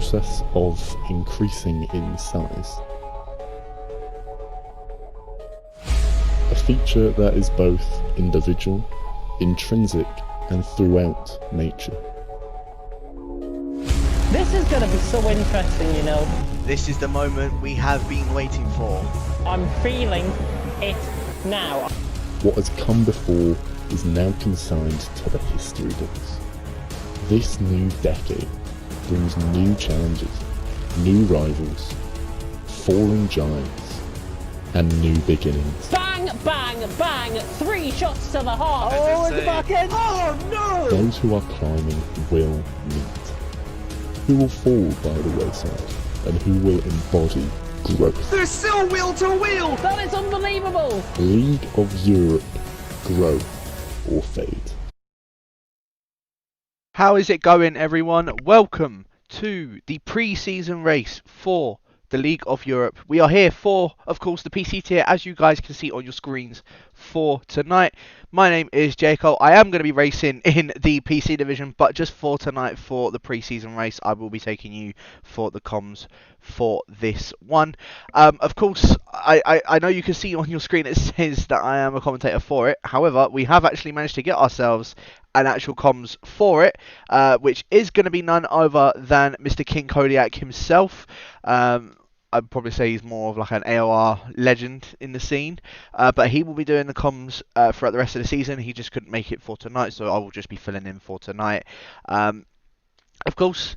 process of increasing in size. A feature that is both individual, intrinsic, and throughout nature. This is going to be so interesting, you know. This is the moment we have been waiting for. I'm feeling it now. What has come before is now consigned to the history books. This new decade brings new challenges, new rivals, falling giants, and new beginnings. Bang, bang, bang! 3 shots to the heart. Oh, at the back end. Oh no! Those who are climbing will meet. Who will fall by the wayside, and who will embody growth. There's still wheel to wheel! That is unbelievable. League of Europe, grow or fade. How is it going, everyone? Welcome to the pre-season race for the League of Europe. We are here for, of course, the PC tier, as you guys can see on your screens for tonight. My name is Jacob. I am going to be racing in the PC division, but just for tonight, for the pre-season race, I will be taking you for the comms for this one. Of course, I know you can see on your screen it says that I am a commentator for it. However, we have actually managed to get ourselves an actual comms for it, which is going to be none other than Mr. King Kodiak himself. I'd probably say he's more of like an AOR legend in the scene, but he will be doing the comms throughout the rest of the season. He just couldn't make it for tonight, so I will just be filling in for tonight. Of course,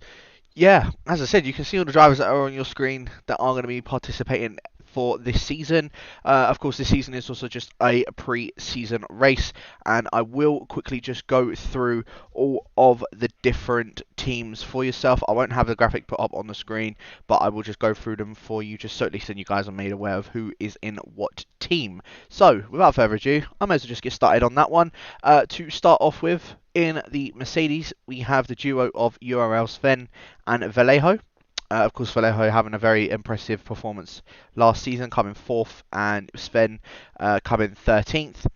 yeah, as I said, you can see all the drivers that are on your screen that are going to be participating for this season. Of course, this season is also just a pre-season race, and I will quickly just go through all of the different teams for yourself. I won't have the graphic put up on the screen, but I will just go through them for you, just so at least then you guys are made aware of who is in what team. So, without further ado, I may as well just get started on that one. To start off with, in the Mercedes, we have the duo of URL Sven and Vallejo. Of course, Vallejo having a very impressive performance last season, coming 4th, and Sven coming 13th.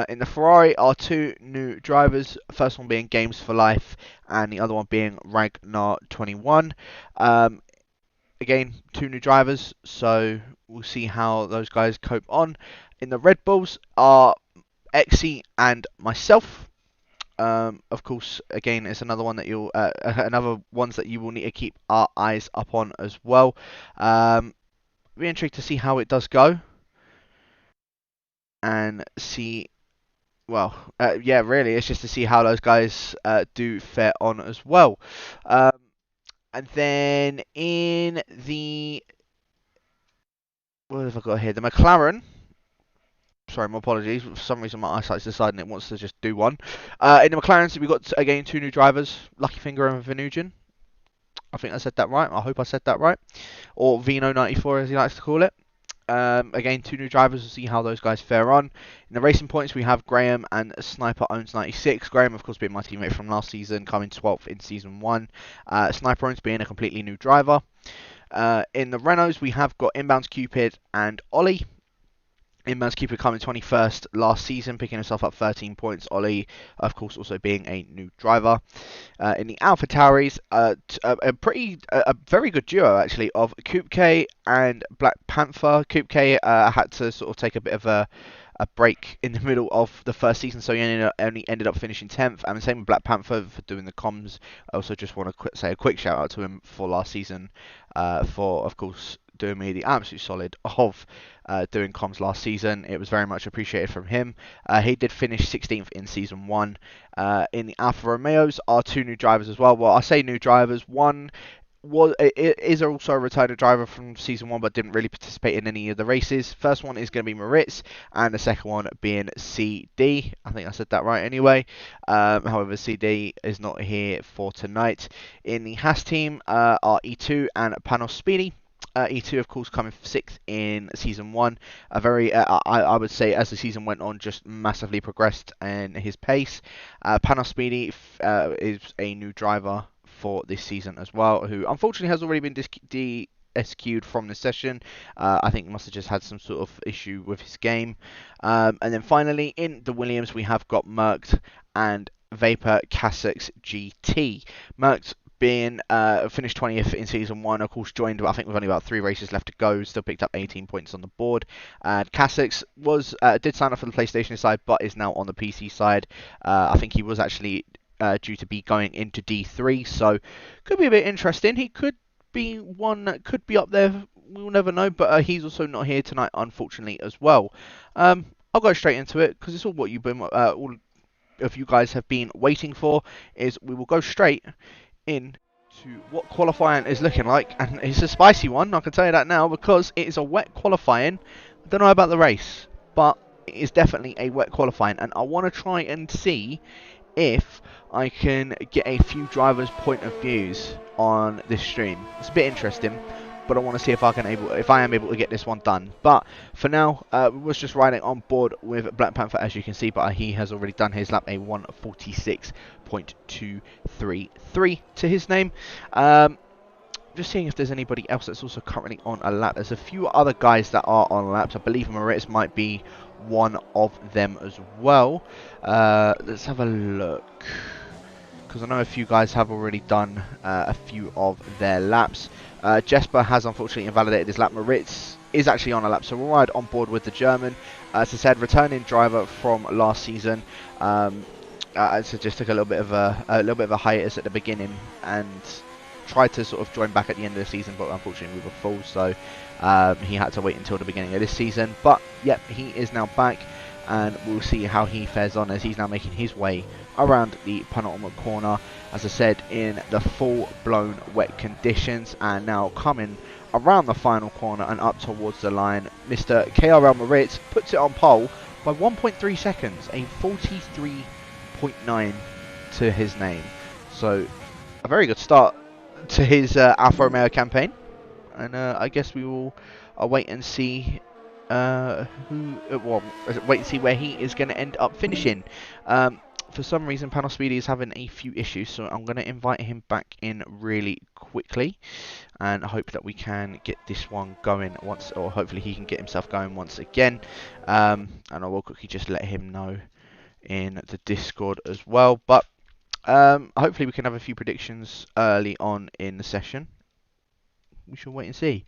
In the Ferrari are 2 new drivers, first one being Games for Life, and the other one being Ragnar21. Again, 2 new drivers, so we'll see how those guys cope on. In the Red Bulls are Exy and myself. Of course, again, it's another one that you'll another ones that you will need to keep our eyes up on as well. Be intrigued to see how it does go, and see. Well, yeah, really, it's just to see how those guys do fare on as well. And then in the what have I got here? The McLaren. Sorry, my apologies. For some reason, my eyesight's deciding it wants to just do one. In the McLarens, we've got, again, 2 new drivers, Lucky Finger and Venusian. I think I said that right. I hope I said that right. Or Vino94, as he likes to call it. Again, 2 new drivers. We'll see how those guys fare on. In the Racing Points, we have Graham and Sniper Owns 96. Graham, of course, being my teammate from last season, coming 12th in Season 1. Sniper Owns being a completely new driver. In the Renaults, we have got Inbounds Cupid and Ollie. Inbounds Cupid coming 21st last season, picking himself up 13 points. Ollie, of course, also being a new driver. In the Alpha Tauris, a very good duo actually of Coupe K and Black Panther. Coupe K had to sort of take a bit of a break in the middle of the first season, so he only ended up finishing 10th. And the same with Black Panther for doing the comms. I also just want to say a quick shout out to him for last season, for of course doing me the absolute solid of doing comms last season. It was very much appreciated from him. He did finish 16th in Season 1. In the Alfa Romeos are 2 new drivers as well. Well, I say new drivers. One is also a returning driver from Season 1, but didn't really participate in any of the races. First one is going to be Moritz, and the second one being CD. I think I said that right anyway. However, CD is not here for tonight. In the Haas team are E2 and Panos Speedy. E2, of course, coming 6th in Season 1. A very, I would say, as the season went on, just massively progressed in his pace. Panos Speedy is a new driver for this season as well, who unfortunately has already been SQ'd from the session. I think he must have just had some sort of issue with his game. And then finally, in the Williams, we have got Merckx and Vapor Cassox GT. Merckx being finished 20th in season 1, of course joined, I think, with only about 3 races left to go, still picked up 18 points on the board. And Kasich was did sign up for the PlayStation side, but is now on the PC side. I think he was actually due to be going into D3, so could be a bit interesting. He could be one that could be up there, we'll never know, but he's also not here tonight, unfortunately, as well. I'll go straight into it, because it's all what you've been, all of you guys have been waiting for, is we will go straight in to what qualifying is looking like, and it's a spicy one, I can tell you that now, because it is a wet qualifying. I don't know about the race, but it is definitely a wet qualifying, and I want to try and see if I can get a few drivers' point of views on this stream. It's a bit interesting, but I want to see if I am able to get this one done. But for now, we was just riding on board with Black Panther, as you can see, but he has already done his lap, a 1:46.233 to his name. Just seeing if there's anybody else that's also currently on a lap. There's a few other guys that are on laps. I believe Moritz might be one of them as well. Let's have a look, because I know a few guys have already done a few of their laps. Jesper has unfortunately invalidated his lap. Moritz is actually on a lap, so we'll ride on board with the German. As I said, returning driver from last season. So just took a little bit of a hiatus at the beginning and tried to sort of join back at the end of the season, but unfortunately we were full, so he had to wait until the beginning of this season. But yep, he is now back, and we'll see how he fares on as he's now making his way around the penultimate corner, as I said, in the full-blown wet conditions. And now coming around the final corner and up towards the line, Mr. KRL Moritz puts it on pole by 1.3 seconds, a 43.9 to his name. So a very good start to his Alfa Romeo campaign, and I guess we will wait and see wait and see where he is going to end up finishing. For some reason, Panel Speedy is having a few issues, so I'm going to invite him back in really quickly, and hope that we can get this one going once, or hopefully he can get himself going once again. And I will quickly just let him know in the Discord as well. But hopefully we can have a few predictions early on in the session. We shall wait and see.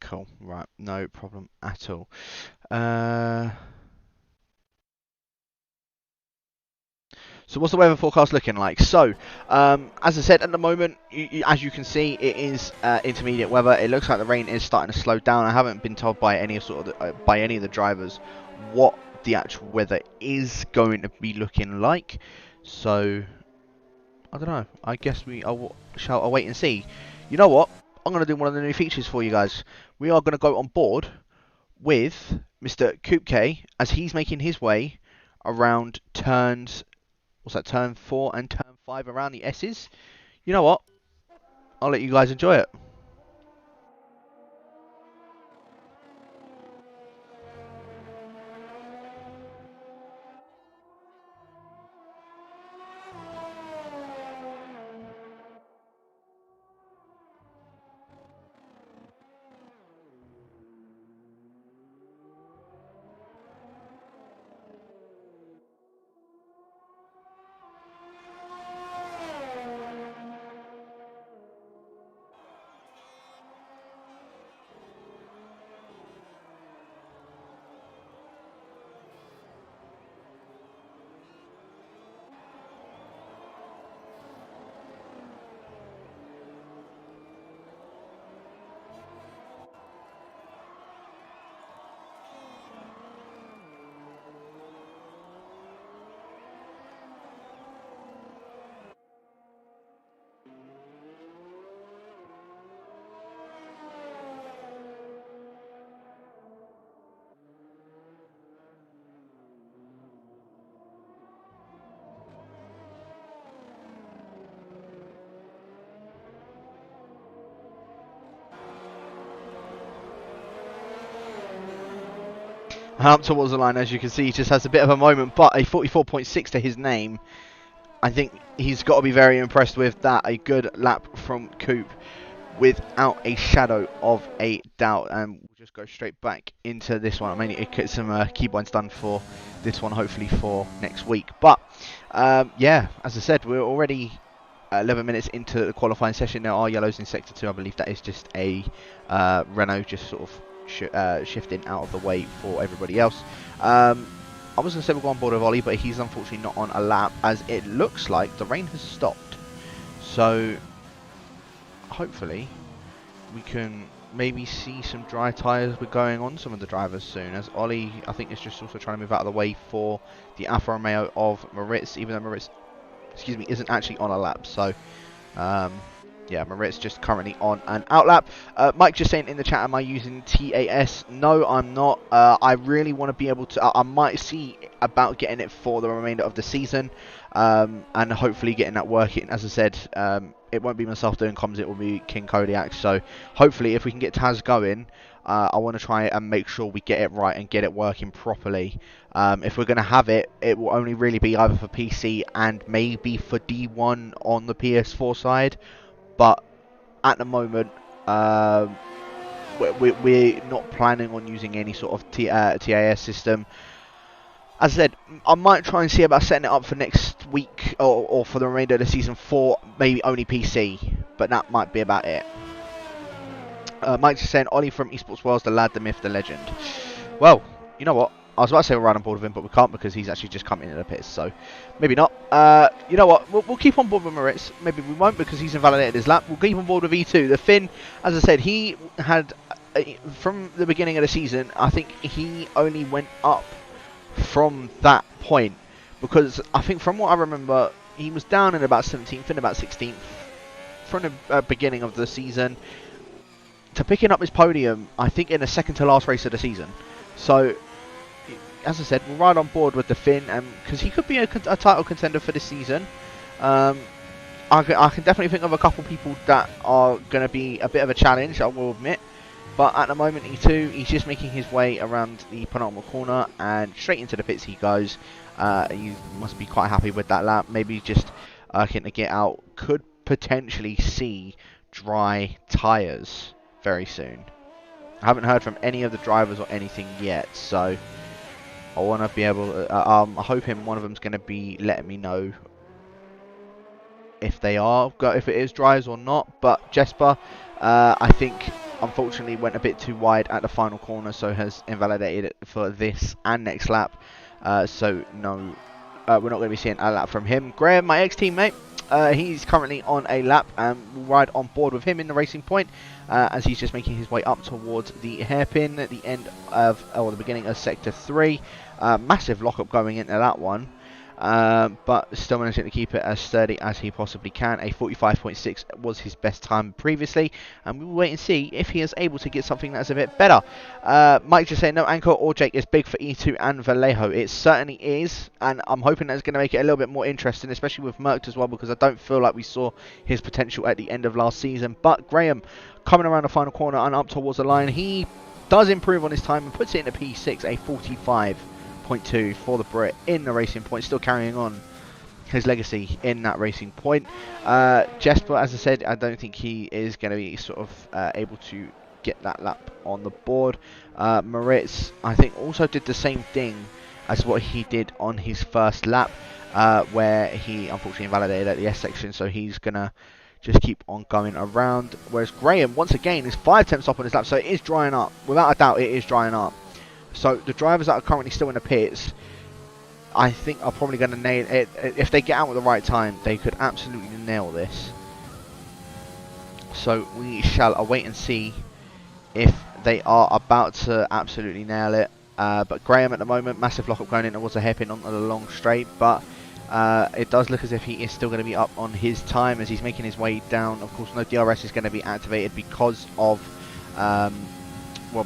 Cool, right, no problem at all. So what's the weather forecast looking like? So, as I said, at the moment, as you can see, it is intermediate weather. It looks like the rain is starting to slow down. I haven't been told by any of the drivers what the actual weather is going to be looking like. So, I don't know. I guess we shall wait and see. You know what? I'm going to do one of the new features for you guys. We are going to go on board with Mr. Kupke as he's making his way around turns. What's that? Turn 4 and turn 5 around the S's. You know what? I'll let you guys enjoy it. And up towards the line, as you can see, he just has a bit of a moment, but a 44.6 to his name. I think he's got to be very impressed with that. A good lap from Coop, without a shadow of a doubt. And we'll just go straight back into this one. I mean, it gets some keybinds done for this one, hopefully for next week. But yeah, as I said, we're already 11 minutes into the qualifying session. There are yellows in sector 2. I believe that is just a Renault just sort of shifting out of the way for everybody else. I was going to say we'll go on board with Ollie, but he's unfortunately not on a lap, as it looks like the rain has stopped. So hopefully we can maybe see some dry tyres going on some of the drivers soon, as Ollie, I think, is just also trying to move out of the way for the Alfa Romeo of Moritz, even though Moritz, excuse me, isn't actually on a lap. So yeah, Moritz just currently on an out lap. Mike just saying in the chat, am I using TAS? No, I'm not. I really want to be able to, I might see about getting it for the remainder of the season, and hopefully getting that working. As I said, it won't be myself doing comms, it will be King Kodiak. So hopefully if we can get Taz going, I want to try and make sure we get it right and get it working properly. If we're going to have it, it will only really be either for PC and maybe for D1 on the PS4 side. But at the moment, we're not planning on using any sort of TAS system. As I said, I might try and see about setting it up for next week or for the remainder of the season for maybe only PC, but that might be about it. Mike's just saying, Ollie from Esports Worlds, the lad, the myth, the legend. Well, you know what? I was about to say we're right on board with him, but we can't because he's actually just come into the pits, so maybe not. You know what? We'll keep on board with Moritz. Maybe we won't because he's invalidated his lap. We'll keep on board with E2. The Finn, as I said, he had, from the beginning of the season, I think he only went up from that point, because I think from what I remember, he was down in about 17th and about 16th from the beginning of the season to picking up his podium, I think, in the second to last race of the season. So, as I said, we're right on board with the Finn, because he could be a title contender for this season. I can definitely think of a couple people that are going to be a bit of a challenge, I will admit. But at the moment, E2, he's just making his way around the penultimate corner and straight into the pits he goes. You must be quite happy with that lap. Maybe just getting to get out. Could potentially see dry tyres very soon. I haven't heard from any of the drivers or anything yet, so I want to be able to, I'm hoping one of them's going to be letting me know if they are, if it is dries or not. But Jesper, I think, unfortunately went a bit too wide at the final corner, so has invalidated it for this and next lap. So no, we're not going to be seeing a lap from him. Graham, my ex-teammate, he's currently on a lap, and we'll ride on board with him in the Racing Point, as he's just making his way up towards the hairpin at the end of, or the beginning of Sector 3. Massive lockup going into that one. But still managing to keep it as sturdy as he possibly can. A 45.6 was his best time previously, and we will wait and see if he is able to get something that's a bit better. Mike just saying, no anchor or Jake is big for E2 and Vallejo. It certainly is, and I'm hoping that's going to make it a little bit more interesting, especially with Merckx as well, because I don't feel like we saw his potential at the end of last season. But Graham, coming around the final corner and up towards the line, he does improve on his time and puts it into P6, a 45.2 for the Brit in the Racing Point, still carrying on his legacy in that Racing Point. Jesper, as I said, I don't think he is going to be sort of able to get that lap on the board. Moritz, I think, also did the same thing as what he did on his first lap, where he unfortunately invalidated at the S section, so he's going to just keep on going around. Whereas Graham, once again, is 5 tenths up on his lap, so it is drying up. Without a doubt, it is drying up. So the drivers that are currently still in the pits, I think are probably going to nail it. If they get out at the right time, they could absolutely nail this. So we shall await and see if they are about to absolutely nail it. But Graham at the moment, massive lockup going in towards the hairpin onto the long straight, but it does look as if he is still going to be up on his time as he's making his way down. Of course, no DRS is going to be activated because of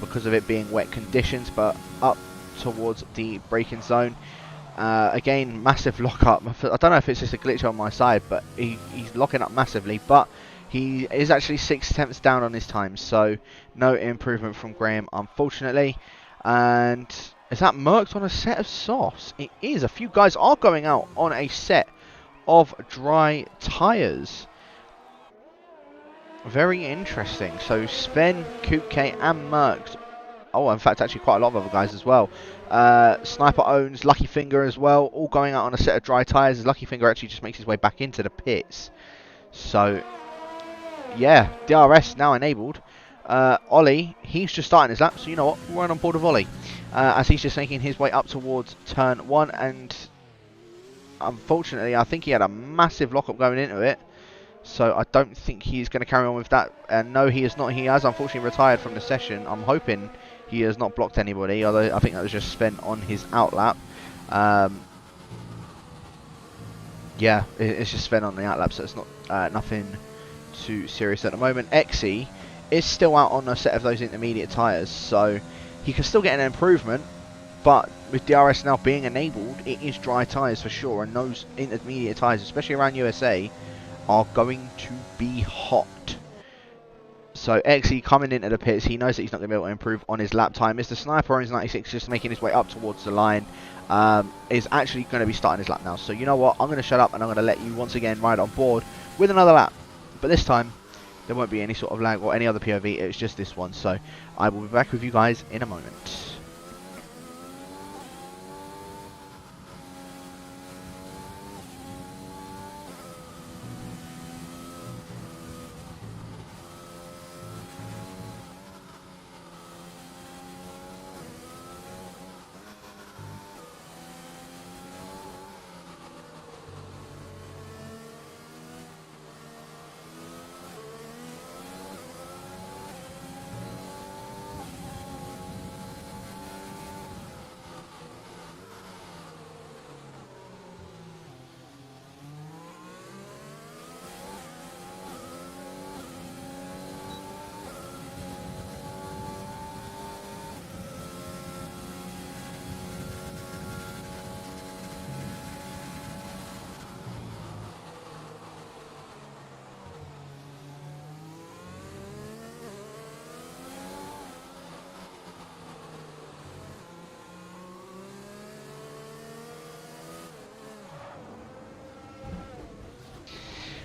because of it being wet conditions, but up towards the braking zone. Again, massive lockup. I don't know if it's just a glitch on my side, but he's locking up massively, but he is actually 6 tenths down on his time, so no improvement from Graham, unfortunately. And Is that Merckx on a set of softs? It is. A few guys are going out on a set of dry tyres. Very interesting. So Sven, Kupke and Merckx. Oh, in fact, actually quite a lot of other guys as well. Sniper owns, Lucky Finger as well, all going out on a set of dry tyres. As Lucky Finger actually just makes his way back into the pits. So, yeah, DRS now enabled. Ollie, he's just starting his lap, so you know what, we're on board with Ollie. As he's just making his way up towards turn 1, and unfortunately, I think he had a massive lockup going into it. So I don't think he's going to carry on with that. And no, he is not. He has unfortunately retired from the session. I'm hoping he has not blocked anybody, although I think that was just spent on his outlap. Yeah, it's just spent on the outlap, so it's not nothing too serious at the moment. Exy is still out on a set of those intermediate tyres, so he can still get an improvement. But with DRS now being enabled, it is dry tyres for sure, and those intermediate tyres, especially around USA, are going to be hot. So Exy coming into the pits, he knows that he's not going to be able to improve on his lap time. Mr. Sniper owns 96, just making his way up towards the line, is actually going to be starting his lap now. So you know what, I'm going to shut up and I'm going to let you once again ride on board with another lap. But this time, there won't be any sort of lag or any other POV, it's just this one. So I will be back with you guys in a moment.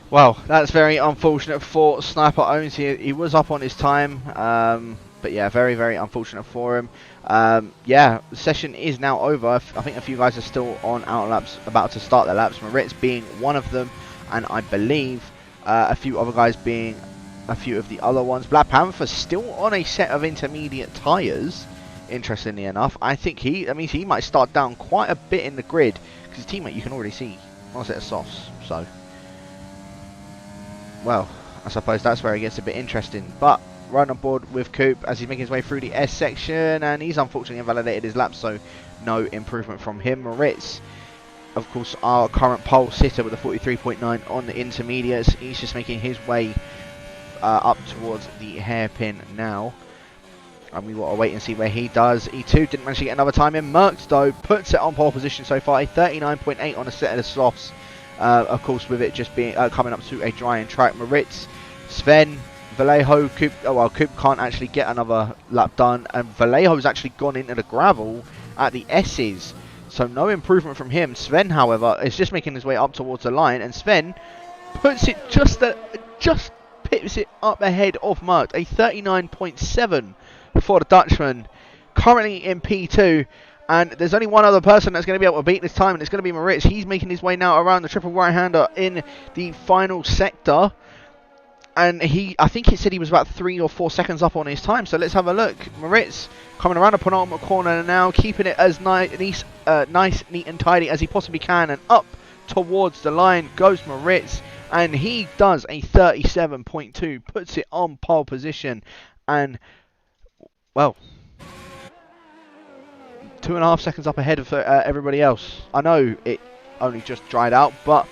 Well, that's very unfortunate for Sniper Owns. He was up on his time, but yeah, very, very unfortunate for him. Yeah, the session is now over. I think a few guys are still on out laps, about to start their laps. Moritz being one of them, and I believe a few other guys being a few of the other ones. Black Panther still on a set of intermediate tyres, interestingly enough. I think that means he might start down quite a bit in the grid, because his teammate you can already see on a set of softs, so... Well, I suppose that's where it gets a bit interesting. But right on board with Coop as he's making his way through the S section, and he's unfortunately invalidated his lap, so no improvement from him. Moritz, of course, our current pole sitter with a 43.9 on the intermediates. He's just making his way up towards the hairpin now. And we want to wait and see where he does. E2 didn't manage to get another time in. Merckx, though, puts it on pole position so far. A 39.8 on a set of the softs. Of course, with it just being coming up to a dry and track. Moritz, Sven, Vallejo, Coop. Oh well, Coop can't actually get another lap done, and Vallejo's actually gone into the gravel at the S's, so no improvement from him. Sven, however, is just making his way up towards the line, and Sven puts it just pips it up ahead of Merckx. A 39.7 for the Dutchman, currently in P2. And there's only one other person that's going to be able to beat this time, and it's going to be Moritz. He's making his way now around the triple right-hander in the final sector. And I think it said he was about 3 or 4 seconds up on his time. So let's have a look. Moritz coming around the penultimate corner now, keeping it as nice, neat and tidy as he possibly can. And up towards the line goes Moritz. And he does a 37.2, puts it on pole position. And, well... 2.5 seconds up ahead of everybody else. I know it only just dried out, but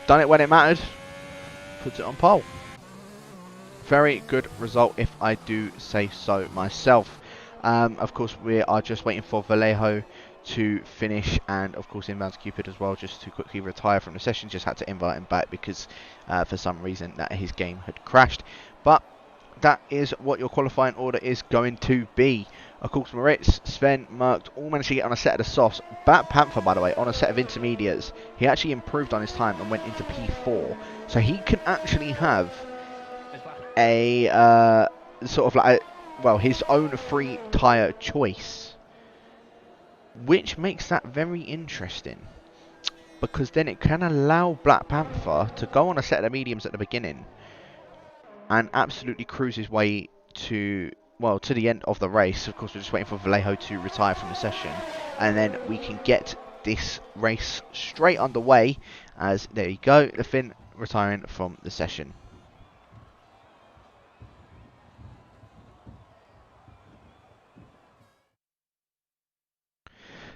done it when it mattered. Puts it on pole. Very good result, if I do say so myself. Of course, we are just waiting for Vallejo to finish, and of course Inbound Cupid as well, just to quickly retire from the session. Just had to invite him back because for some reason that his game had crashed. But that is what your qualifying order is going to be. Of course, Moritz, Sven, Merckx all managed to get on a set of the softs. Black Panther, by the way, on a set of intermediates, he actually improved on his time and went into P4. So he can actually have a sort of like, well, his own free tyre choice. Which makes that very interesting. Because then it can allow Black Panther to go on a set of the mediums at the beginning and absolutely cruise his way to, well, to the end of the race. Of course, we're just waiting for Vallejo to retire from the session, and then we can get this race straight underway. As there you go, the Finn retiring from the session.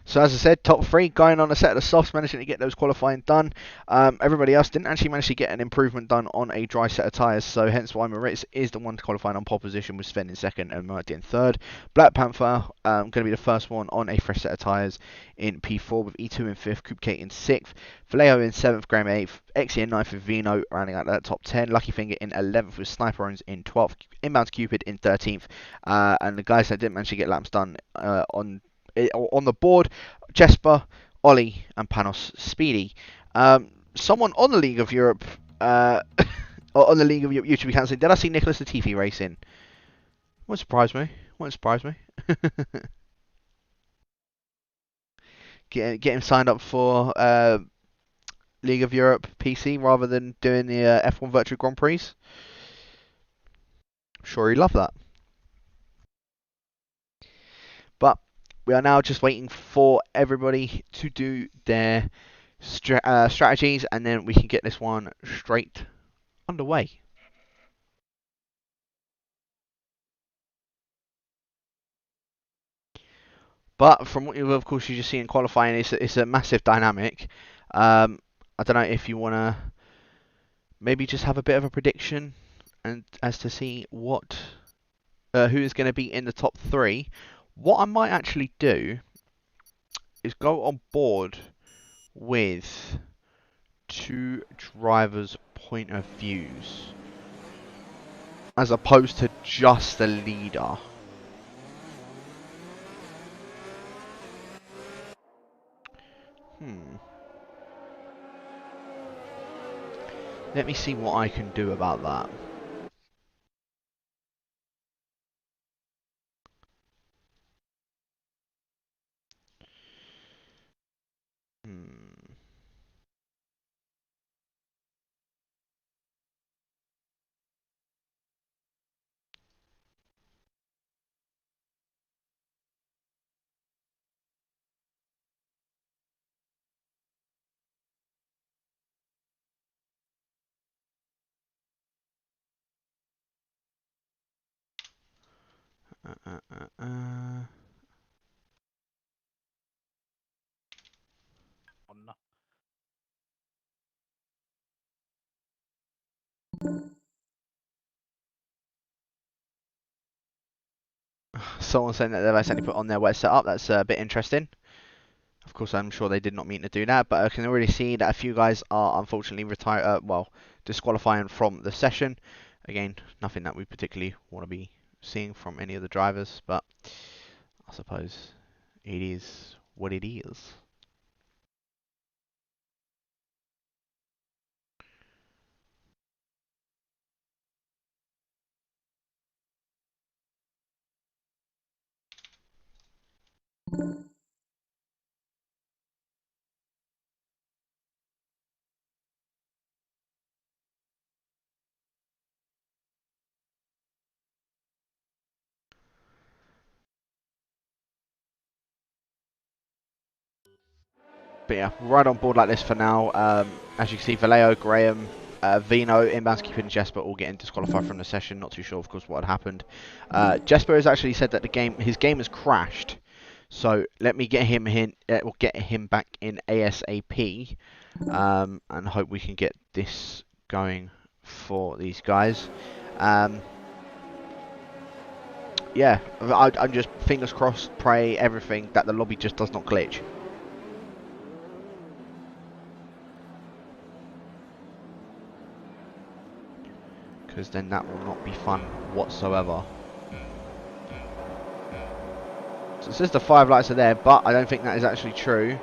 So as I said, top three going on a set of the softs, managing to get those qualifying done. Everybody else didn't actually manage to get an improvement done on a dry set of tyres, so hence why Moritz is the one qualifying on pole position with Sven in second and Merckx in third. Black Panther going to be the first one on a fresh set of tyres in P4 with E2 in fifth, Coupe Kate in sixth, Vallejo in seventh, Graham eighth, Exie in ninth with Vino rounding out that top 10, Lucky Finger in 11th with Sniper Owens in 12th, Inbounds Cupid in 13th, and the guys that didn't manage to get laps done on the board, Jesper, Ollie, and Panos Speedy. Someone on the League of Europe, or on the League of Europe YouTube cancelling. Did I see Nicholas Latifi racing? Won't surprise me. Won't surprise me. Get him signed up for League of Europe PC rather than doing the F1 Virtual Grand Prix. I'm sure he'd love that. But we are now just waiting for everybody to do their strategies, and then we can get this one straight underway. But from what you, of course, you just see in qualifying, it's a massive dynamic. I don't know if you want to maybe just have a bit of a prediction and as to see what who is going to be in the top three. What I might actually do is go on board with two drivers' point of views as opposed to just the leader. Let me see what I can do about that. Someone saying that they've accidentally put on their wet setup. That's a bit interesting. Of course, I'm sure they did not mean to do that, but I can already see that a few guys are unfortunately disqualifying from the session. Again, nothing that we particularly want to be seeing from any of the drivers, but I suppose it is what it is. But yeah, right on board like this for now. As you can see, Vallejo, Graham, Vino, Inbounds, Cupid, and Jesper all getting disqualified from the session. Not too sure, of course, what had happened. Jesper has actually said that his game has crashed. So let me get him back in ASAP, and hope we can get this going for these guys. Yeah, I'm just fingers crossed, pray everything that the lobby just does not glitch. Because then that will not be fun whatsoever. So it says the 5 lights are there, but I don't think that is actually true.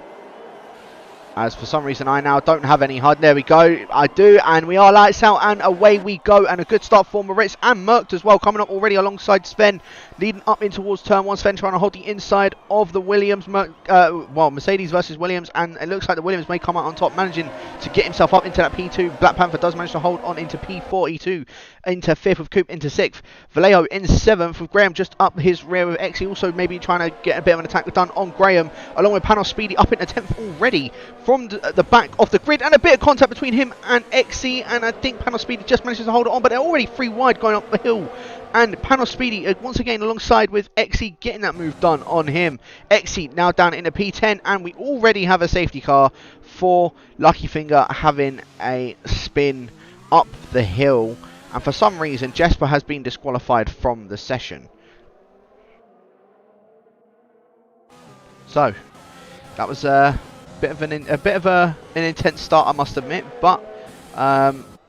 As for some reason I now don't have any HUD. There we go. I do, and we are lights out, and away we go. And a good start for Moritz and Merckx as well, coming up already alongside Sven, leading up in towards turn 1. Sven trying to hold the inside of the Williams. Well, Mercedes versus Williams, and it looks like the Williams may come out on top, managing to get himself up into that P2. Black Panther does manage to hold on into P4, E2 into 5th, with Coop into 6th. Vallejo in 7th, with Graham just up his rear with Exy, also maybe trying to get a bit of an attack done on Graham, along with Panos Speedy up into 10th already from the back of the grid, and a bit of contact between him and Exy, and I think Panos Speedy just manages to hold it on, but they're already 3 wide going up the hill, and Panos Speedy once again alongside with Exy getting that move done on him. Exy now down into P10, and we already have a safety car for Lucky Finger having a spin up the hill, and for some reason Jesper has been disqualified from the session. So that was a bit of an intense start, I must admit, but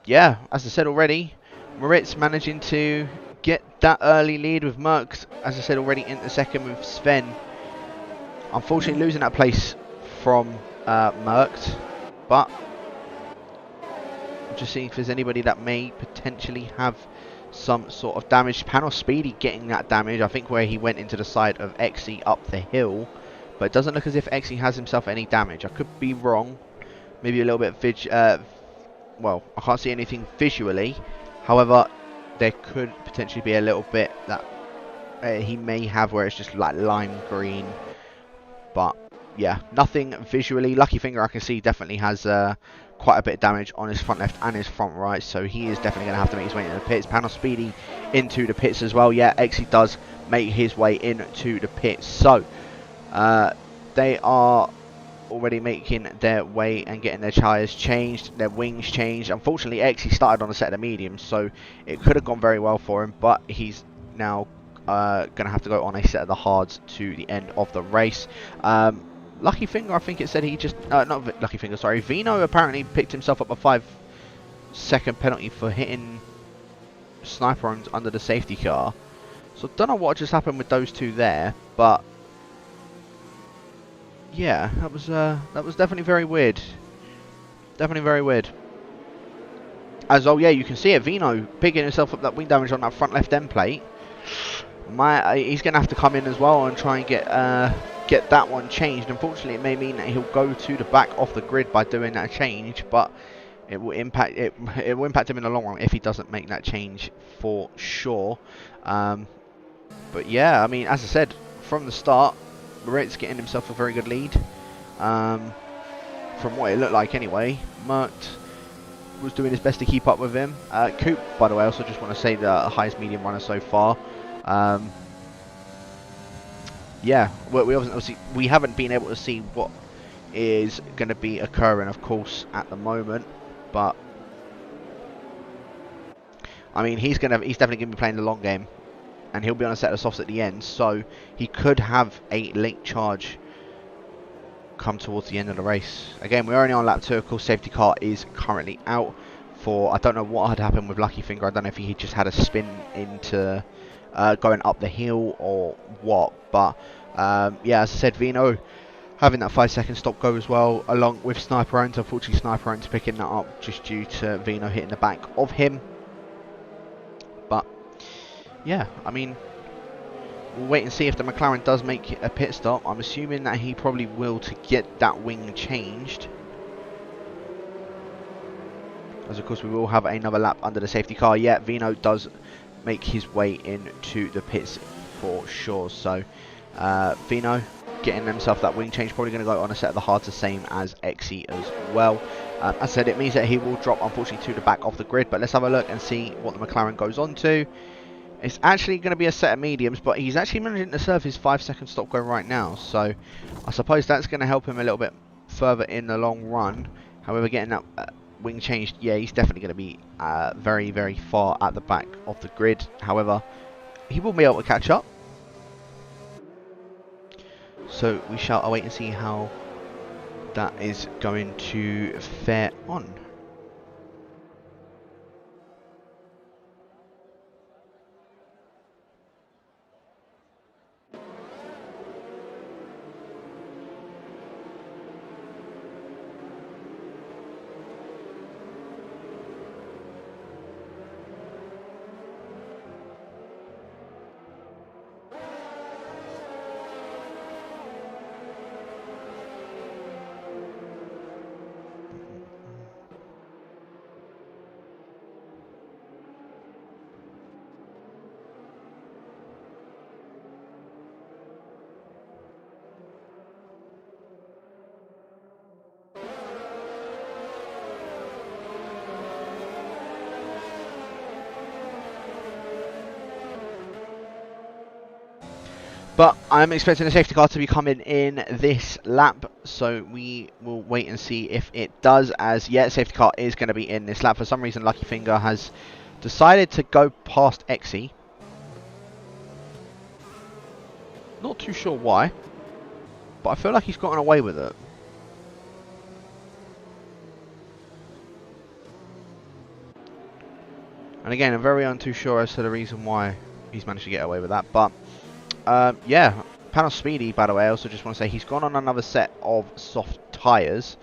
yeah, as I said already, Moritz managing to get that early lead with Merckx, as I said already, into second with Sven. Unfortunately losing that place from Merckx, but I'm just seeing if there's anybody that may potentially have some sort of damage. Panos Speedy getting that damage, I think, where he went into the side of Exy up the hill. But it doesn't look as if Exy has himself any damage. I could be wrong. Maybe a little bit well, I can't see anything visually. However, there could potentially be a little bit that he may have where it's just like lime green. But yeah, nothing visually. Lucky Finger, I can see, definitely has quite a bit of damage on his front left and his front right. So he is definitely going to have to make his way into the pits. Panos Speedy into the pits as well. Yeah, Exy does make his way into the pits. So they are already making their way and getting their tyres changed, their wings changed. Unfortunately, Exy started on a set of mediums, so it could have gone very well for him, but he's now going to have to go on a set of the hards to the end of the race. Lucky Finger, I think it said he just... not Lucky Finger, sorry. Vino apparently picked himself up a 5-second penalty for hitting Sniper under the safety car. So I don't know what just happened with those two there, but yeah, that was definitely very weird. Definitely very weird. As oh yeah, you can see it. Vino picking himself up that wing damage on that front left end plate. He's gonna have to come in as well and try and get that one changed. Unfortunately, it may mean that he'll go to the back off the grid by doing that change, but it will impact him in the long run if he doesn't make that change for sure. But yeah, I mean, as I said from the start, Moritz getting himself a very good lead, from what it looked like anyway. Merckx was doing his best to keep up with him. Coop, by the way, I also just want to say the highest medium runner so far. Yeah, we haven't been able to see what is going to be occurring, of course, at the moment, but I mean, he's definitely going to be playing the long game, and he'll be on a set of softs at the end, so he could have a late charge come towards the end of the race. Again, we're only on lap 2. Of course, safety car is currently out for, I don't know what had happened with Lucky Finger. I don't know if he just had a spin into going up the hill or what, but yeah, as I said, Vino having that 5-second stop go as well, along with Sniper Owens. Unfortunately, Sniper Owens picking that up just due to Vino hitting the back of him. But yeah, I mean, we'll wait and see if the McLaren does make a pit stop. I'm assuming that he probably will to get that wing changed, as of course we will have another lap under the safety car. Yeah, Vino does make his way into the pits for sure. So Vino getting himself that wing change, probably going to go on a set of the hards, the same as Exy as well. As I said, it means that he will drop, unfortunately, to the back of the grid. But let's have a look and see what the McLaren goes on to. It's actually going to be a set of mediums, but he's actually managing to serve his 5-second stop go right now. So I suppose that's going to help him a little bit further in the long run. However, getting that wing changed, yeah, he's definitely going to be very, very far at the back of the grid. However, he will be able to catch up. So we shall await and see how that is going to fare on. But I'm expecting a safety car to be coming in this lap, so we will wait and see if it does. As yeah, safety car is going to be in this lap. For some reason, Lucky Finger has decided to go past Exy. Not too sure why, but I feel like he's gotten away with it. And again, I'm very untoo sure as to the reason why he's managed to get away with that. But yeah, Panos Speedy, by the way, I also just want to say he's gone on another set of soft tyres.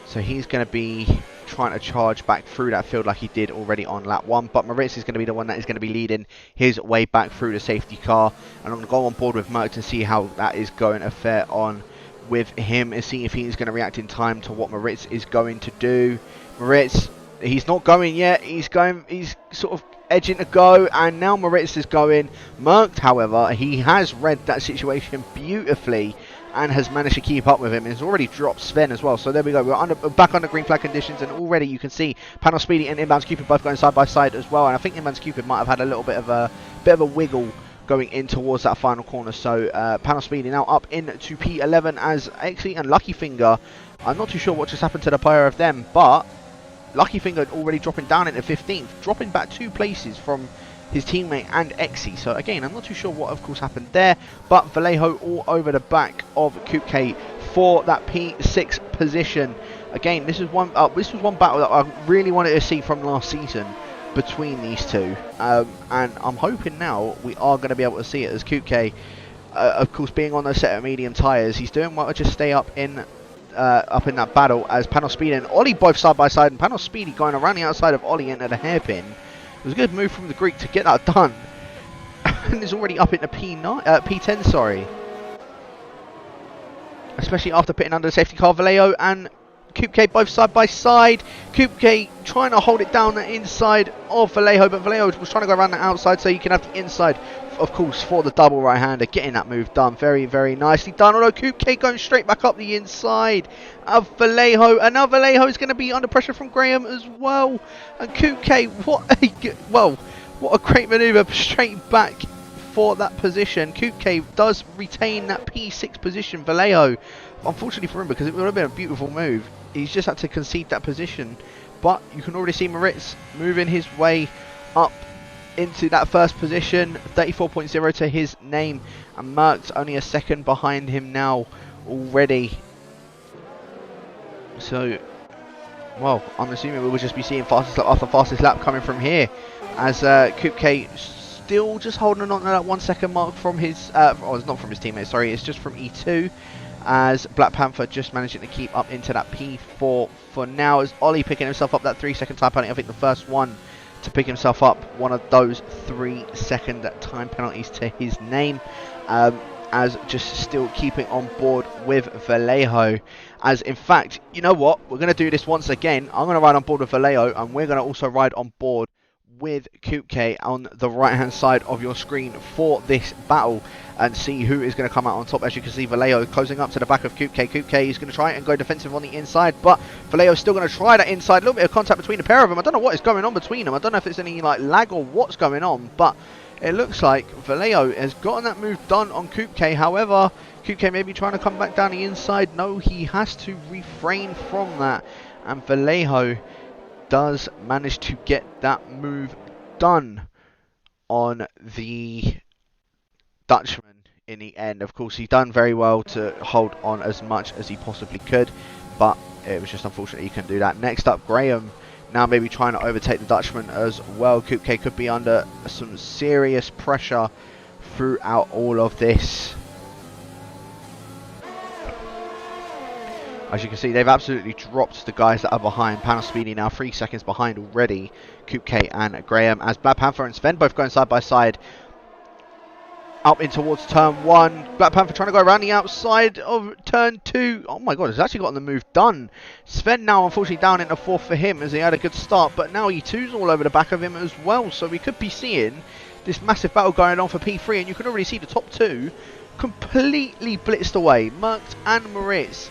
So he's going to be trying to charge back through that field like he did already on lap 1. But Moritz is going to be the one that is going to be leading his way back through the safety car. And I'm going to go on board with Merc to see how that is going to fare on with him and see if he's going to react in time to what Moritz is going to do. Moritz, he's not going yet. He's sort of edging to go, and now Moritz is going. Merc, however, he has read that situation beautifully and has managed to keep up with him. He's already dropped Sven as well. So there we go. We're back under green flag conditions, and already you can see Panos Speedy and Inbounds Cupid both going side by side as well. And I think Inbounds Cupid might have had a little bit of a wiggle going in towards that final corner. So Panos Speedy now up into P11 as Exy and Lucky Finger. I'm not too sure what just happened to the pair of them, but Lucky Finger already dropping down into 15th, dropping back 2 places from his teammate and Exy. So again, I'm not too sure what of course happened there, but Vallejo all over the back of Coupe K for that P6 position. Again, this was one battle that I really wanted to see from last season between these two, and I'm hoping now we are going to be able to see it, as Coupe K, of course, being on those set of medium tyres, he's doing well to just stay up in that battle, as Panos Speedy and Ollie both side by side, and Panos Speedy going around the outside of Ollie into the hairpin. It was a good move from the Greek to get that done. And he's already up into P10, sorry. Especially after pitting under the safety car. Vallejo and Coupe K both side by side. Coupe K trying to hold it down the inside of Vallejo, but Vallejo was trying to go around the outside so you can have the inside, of course, for the double right-hander. Getting that move done. Very, very nicely done. Although Coupe K going straight back up the inside of Vallejo. And now Vallejo is going to be under pressure from Graham as well. And Coupe K, what a great manoeuvre straight back for that position. Coupe K does retain that P6 position. Vallejo, unfortunately for him, because it would have been a beautiful move, he's just had to concede that position. But you can already see Moritz moving his way up into that first position, 34.0 to his name, and Merck's only a second behind him now already. So, well, I'm assuming we will just be seeing fastest lap after fastest lap coming from here, as Coupe K still just holding on to that 1 second mark from his, oh, it's not from his teammate, sorry, it's just from E2, as Black Panther just managing to keep up into that P4 for now, as Ollie picking himself up that 3 second time penalty. I think the first one to pick himself up one of those 3 second time penalties to his name, as just still keeping on board with Vallejo. As in fact, you know what, we're going to do this once again. I'm going to ride on board with Vallejo, and we're going to also ride on board with Coupe K on the right hand side of your screen for this battle, and see who is going to come out on top. As you can see, Vallejo closing up to the back of Coupe K. Coupe K is going to try and go defensive on the inside, but Vallejo is still going to try that inside. A little bit of contact between the pair of them. I don't know what is going on between them. I don't know if it's any like lag or what's going on, but it looks like Vallejo has gotten that move done on Coupe K. However, Coupe K may be trying to come back down the inside. No, he has to refrain from that, and Vallejo does manage to get that move done on the Dutchman in the end. Of course, he done very well to hold on as much as he possibly could, but it was just unfortunate he couldn't do that. Next up, Graham now maybe trying to overtake the Dutchman as well. Coupe K could be under some serious pressure throughout all of this. As you can see, they've absolutely dropped the guys that are behind. Panos Speedy now 3 seconds behind already, Coupe K and Graham, as Black Panther and Sven both going side by side up in towards turn 1. Black Panther trying to go around the outside of turn 2. Oh my god, he's actually gotten the move done. Sven now unfortunately down into 4th for him, as he had a good start, but now E2's all over the back of him as well. So we could be seeing this massive battle going on for P3, and you can already see the top 2 completely blitzed away. Merckx and Moritz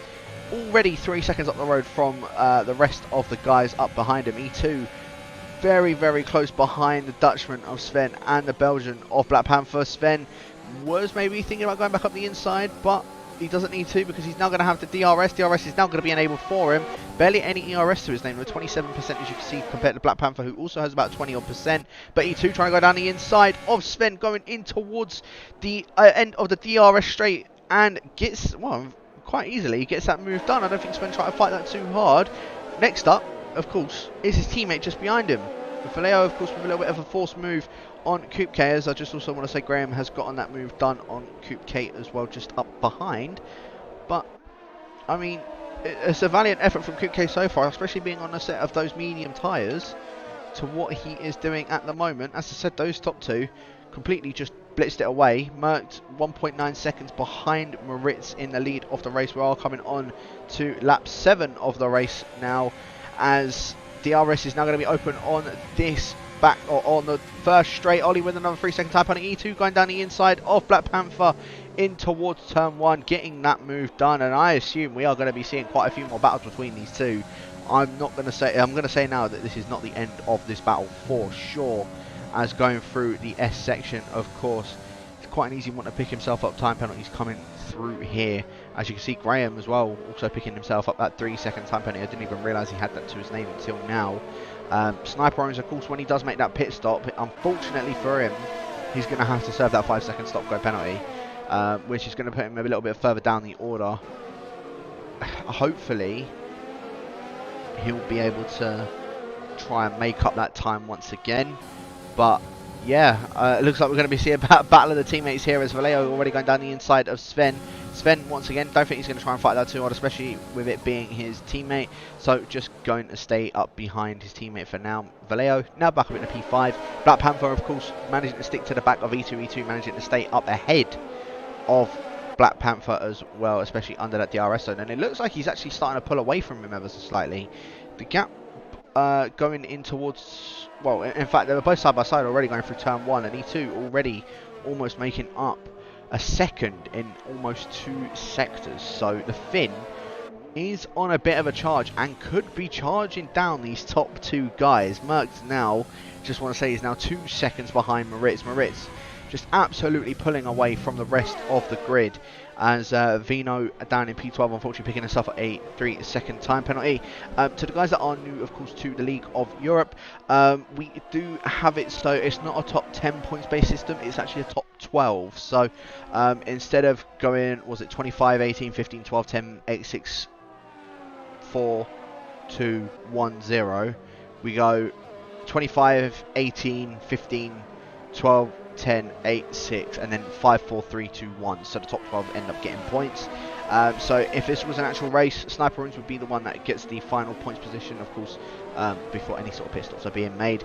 already 3 seconds up the road from the rest of the guys up behind him. E2 very, very close behind the Dutchman of Sven and the Belgian of Black Panther. Sven was maybe thinking about going back up the inside, but he doesn't need to because he's now going to have the DRS. DRS is now going to be enabled for him. Barely any ERS to his name, with 27% as you can see compared to Black Panther, who also has about 20 odd percent. But E2 trying to go down the inside of Sven, going in towards the end of the DRS straight, and gets, well, quite easily, he gets that move done. I don't think Sven tried to fight that too hard. Next up, of course, is his teammate just behind him. Vallejo, of course, with a little bit of a forced move on Coupe K, as I just also want to say Graham has gotten that move done on Coupe K as well, just up behind. But, I mean, it's a valiant effort from Coupe K so far, especially being on a set of those medium tyres, to what he is doing at the moment. As I said, those top two completely just blitzed it away. Merckx 1.9 seconds behind Moritz in the lead of the race. We are coming on to lap 7 of the race now, as DRS is now going to be open on this back, or on the first straight. Ollie with another 3-second type on E2, going down the inside of Black Panther in towards turn 1, getting that move done. And I assume we are going to be seeing quite a few more battles between these two. I'm going to say now that this is not the end of this battle for sure, as going through the S section, of course, it's quite an easy one to pick himself up. Time penalties coming through here. As you can see, Graham as well also picking himself up that 3-second time penalty. I didn't even realise he had that to his name until now. Sniper owns, of course, when he does make that pit stop, unfortunately for him, he's going to have to serve that 5-second stop go penalty, which is going to put him a little bit further down the order. Hopefully he'll be able to try and make up that time once again. But yeah, it looks like we're going to be seeing a battle of the teammates here, as Vallejo already going down the inside of Sven. Sven, once again, don't think he's going to try and fight that too hard, especially with it being his teammate. So just going to stay up behind his teammate for now. Vallejo now back up in the P5. Black Panther, of course, managing to stick to the back of E2. E2 managing to stay up ahead of Black Panther as well, especially under that DRS zone. And it looks like he's actually starting to pull away from him ever so slightly. The gap going in towards, well, in fact, they were both side by side already going through turn 1, and E2 already almost making up a second in almost 2 sectors. So the Finn is on a bit of a charge and could be charging down these top 2 guys. Merckx now, just want to say, is now 2 seconds behind Moritz. Moritz just absolutely pulling away from the rest of the grid, as Vino down in P12 unfortunately picking himself at a 3-second time penalty. To the guys that are new, of course, to the League of Europe, we do have it so it's not a top 10 points based system, it's actually a top 12. So instead of going, was it 25, 18, 15, 12, 10, 8, 6, 4, 2, 1, 0, we go 25, 18, 15, 12, 10, 8, 6, and then 5, 4, 3, 2, 1. So the top 12 end up getting points. So if this was an actual race, Sniper Runes would be the one that gets the final points position, of course, before any sort of pit stops are being made.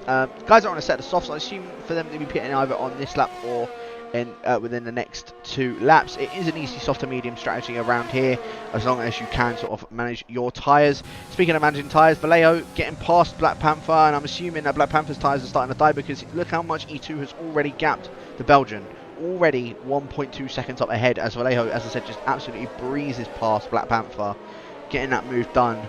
Guys are on a set of softs. I assume for them to be pitting either on this lap or in within the next 2 laps. It is an easy soft to medium strategy around here, as long as you can sort of manage your tyres. Speaking of managing tyres, Vallejo getting past Black Panther, and I'm assuming that Black Panther's tyres are starting to die, because look how much E2 has already gapped the Belgian. Already 1.2 seconds up ahead, as Vallejo, as I said, just absolutely breezes past Black Panther, getting that move done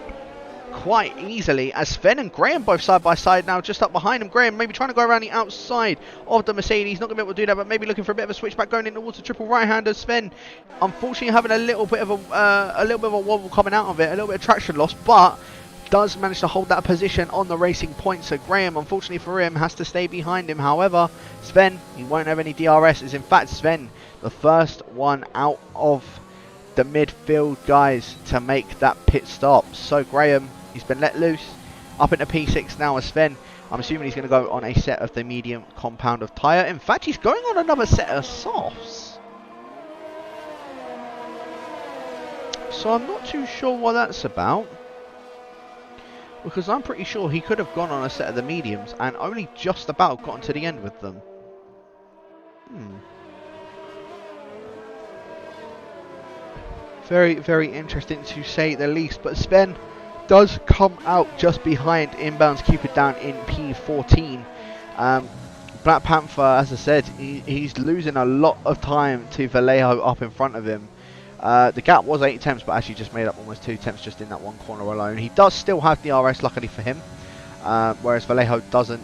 quite easily, as Sven and Graham both side by side now, just up behind him. Graham maybe trying to go around the outside of the Mercedes, not going to be able to do that, but maybe looking for a bit of a switchback going in towards the triple right-hander. Sven unfortunately having a little bit of a wobble coming out of it, a little bit of traction loss, but does manage to hold that position on the racing point. So Graham, unfortunately for him, has to stay behind him. However, Sven, he won't have any DRS. Is in fact Sven the first one out of the midfield guys to make that pit stop. So Graham, he's been let loose up into P6 now, as Sven, I'm assuming he's going to go on a set of the medium compound of tyre. In fact, he's going on another set of softs. So I'm not too sure what that's about, because I'm pretty sure he could have gone on a set of the mediums and only just about gotten to the end with them. Very, very interesting to say the least. But Sven does come out just behind Inbounds, keep it down in P14. Black Panther, as I said, he's losing a lot of time to Vallejo up in front of him. The gap was 8 attempts, but actually just made up almost 2 attempts just in that one corner alone. He does still have the RS, luckily for him, whereas Vallejo doesn't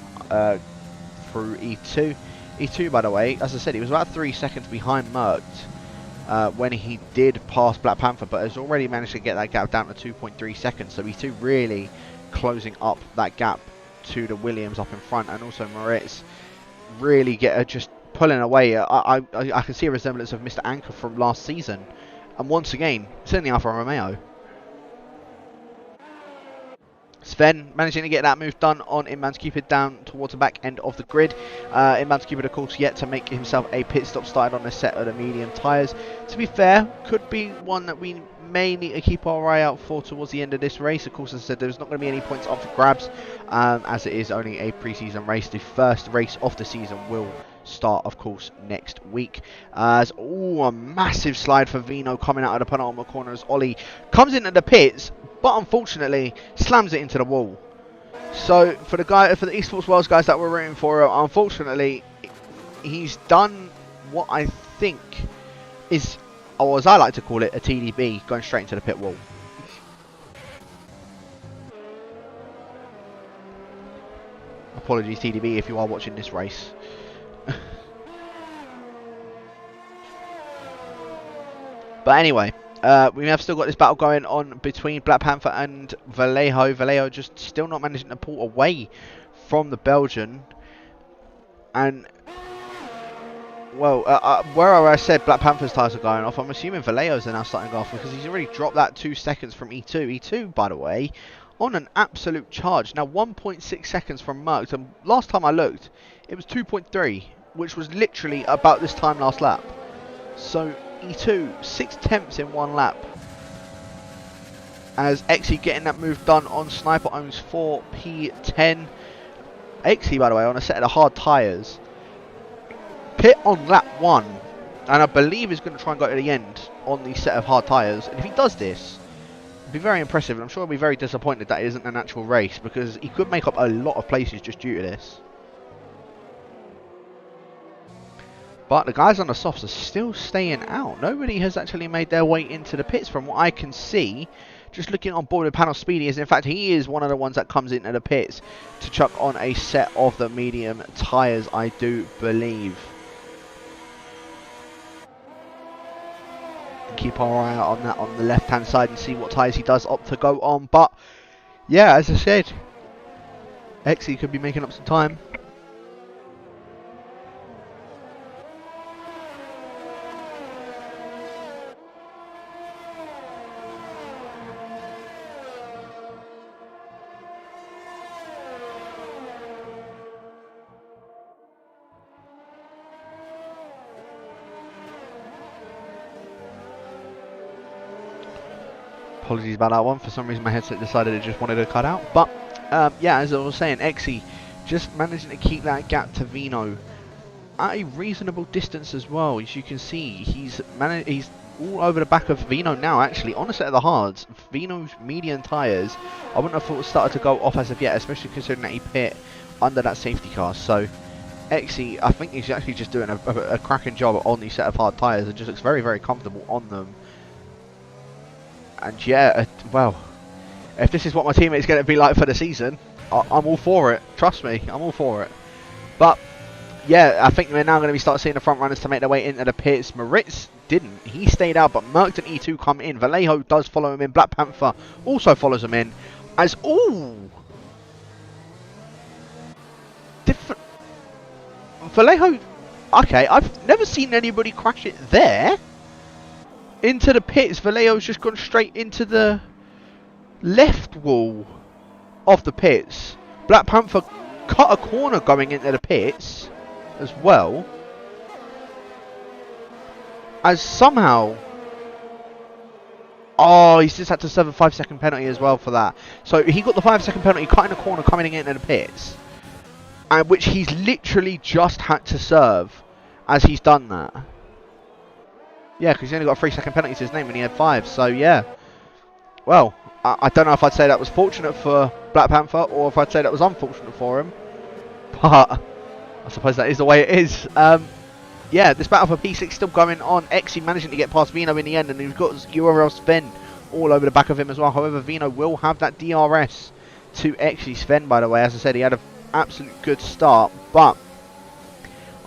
through E2. E2, by the way, as I said, he was about 3 seconds behind Merckx when he did pass Black Panther, but has already managed to get that gap down to 2.3 seconds. So E2 really closing up that gap to the Williams up in front, and also Moritz really just pulling away. I can see a resemblance of Mr. Anchor from last season, and once again, certainly Alfa Romeo. Sven managing to get that move done on Inman's Cupid down towards the back end of the grid. Inman's Cupid, of course, yet to make himself a pit stop, started on a set of the medium tyres. To be fair, could be one that we may need to keep our eye out for towards the end of this race. Of course, as I said, there's not going to be any points up for grabs, as it is only a pre-season race. The first race of the season will start, of course, next week. A massive slide for Vino coming out of the penultimate corner as Ollie comes into the pits, but unfortunately slams it into the wall. So for the Esports Worlds guys that were rooting for, unfortunately, he's done what I think is, or as I like to call it, a TDB, going straight into the pit wall. Apologies, TDB, if you are watching this race. But anyway, we have still got this battle going on between Black Panther and Vallejo. Vallejo just still not managing to pull away from the Belgian. And, well, where I said Black Panther's tyres are going off, I'm assuming Vallejo's are now starting off, because he's already dropped that 2 seconds from E2. E2, by the way, on an absolute charge. Now 1.6 seconds from Merckx, and last time I looked, it was 2.3, which was literally about this time last lap. So E2, 6/10 in 1 lap. As Exy getting that move done on Sniper owns 4 P10. Exy, by the way, on a set of the hard tyres. Pit on lap 1, and I believe he's going to try and go to the end on the set of hard tyres. And if he does this, it'll be very impressive, and I'm sure he'll be very disappointed that it isn't an actual race, because he could make up a lot of places just due to this. But the guys on the softs are still staying out. Nobody has actually made their way into the pits from what I can see. Just looking on board with Panel Speedy, is in fact he is one of the ones that comes into the pits to chuck on a set of the medium tyres, I do believe. Keep our eye out on that on the left hand side and see what tyres he does opt to go on. But yeah, as I said, Exy could be making up some time. Apologies about that one. For some reason my headset decided it just wanted to cut out. But yeah, as I was saying, Exy just managing to keep that gap to Vino at a reasonable distance as well. As you can see, he's all over the back of Vino now, actually, on a set of the hards. Vino's medium tyres, I wouldn't have thought it started to go off as of yet, especially considering that he pit under that safety car. So Exy, I think he's actually just doing a cracking job on these set of hard tyres, and just looks very, very comfortable on them. And yeah, well, if this is what my teammate's going to be like for the season, I'm all for it. Trust me, I'm all for it. But yeah, I think we're now going to start seeing the front runners to make their way into the pits. Moritz didn't. He stayed out, but Merckx and E2 come in. Vallejo does follow him in. Black Panther also follows him in. As, different. Vallejo, okay, I've never seen anybody crash it there. Into the pits, Vallejo's just gone straight into the left wall of the pits. Black Panther cut a corner going into the pits as well. As somehow... Oh, he's just had to serve a 5-second penalty as well for that. So he got the 5-second penalty, cutting a corner coming into the pits. And which he's literally just had to serve as he's done that. Yeah, because he only got a 3-second penalty to his name when he had 5. So yeah, well, I don't know if I'd say that was fortunate for Black Panther or if I'd say that was unfortunate for him. But I suppose that is the way it is. Yeah, this battle for P6 still going on. Exy managing to get past Vino in the end, and he's got URL Sven all over the back of him as well. However, Vino will have that DRS to Exy. Sven, by the way, as I said, he had an absolute good start, but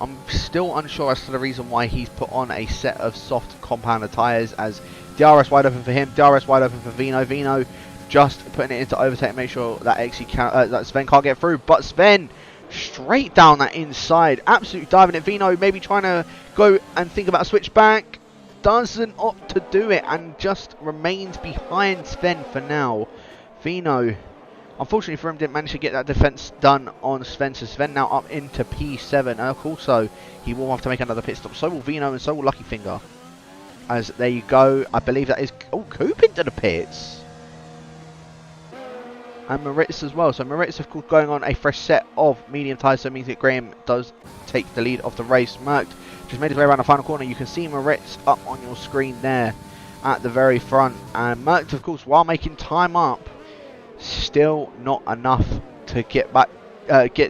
I'm still unsure as to the reason why he's put on a set of soft compounded tyres, as DRS wide open for him, DRS wide open for Vino. Vino just putting it into overtake, make sure that that Sven can't get through, but Sven straight down that inside, absolutely diving it. Vino maybe trying to go and think about a switchback, doesn't opt to do it and just remains behind Sven for now. Vino, unfortunately for him, didn't manage to get that defense done on Sven, so Sven now up into P7, and also he will have to make another pit stop. So will Vino and so will Lucky Finger. As there you go, I believe that is, oh, Coop into the pits. And Moritz as well. So Moritz, of course, going on a fresh set of medium tyres, so it means that Graham does take the lead of the race. Merckx just made his way around the final corner. You can see Moritz up on your screen there at the very front. And Merckx, of course, while making time up, still not enough to get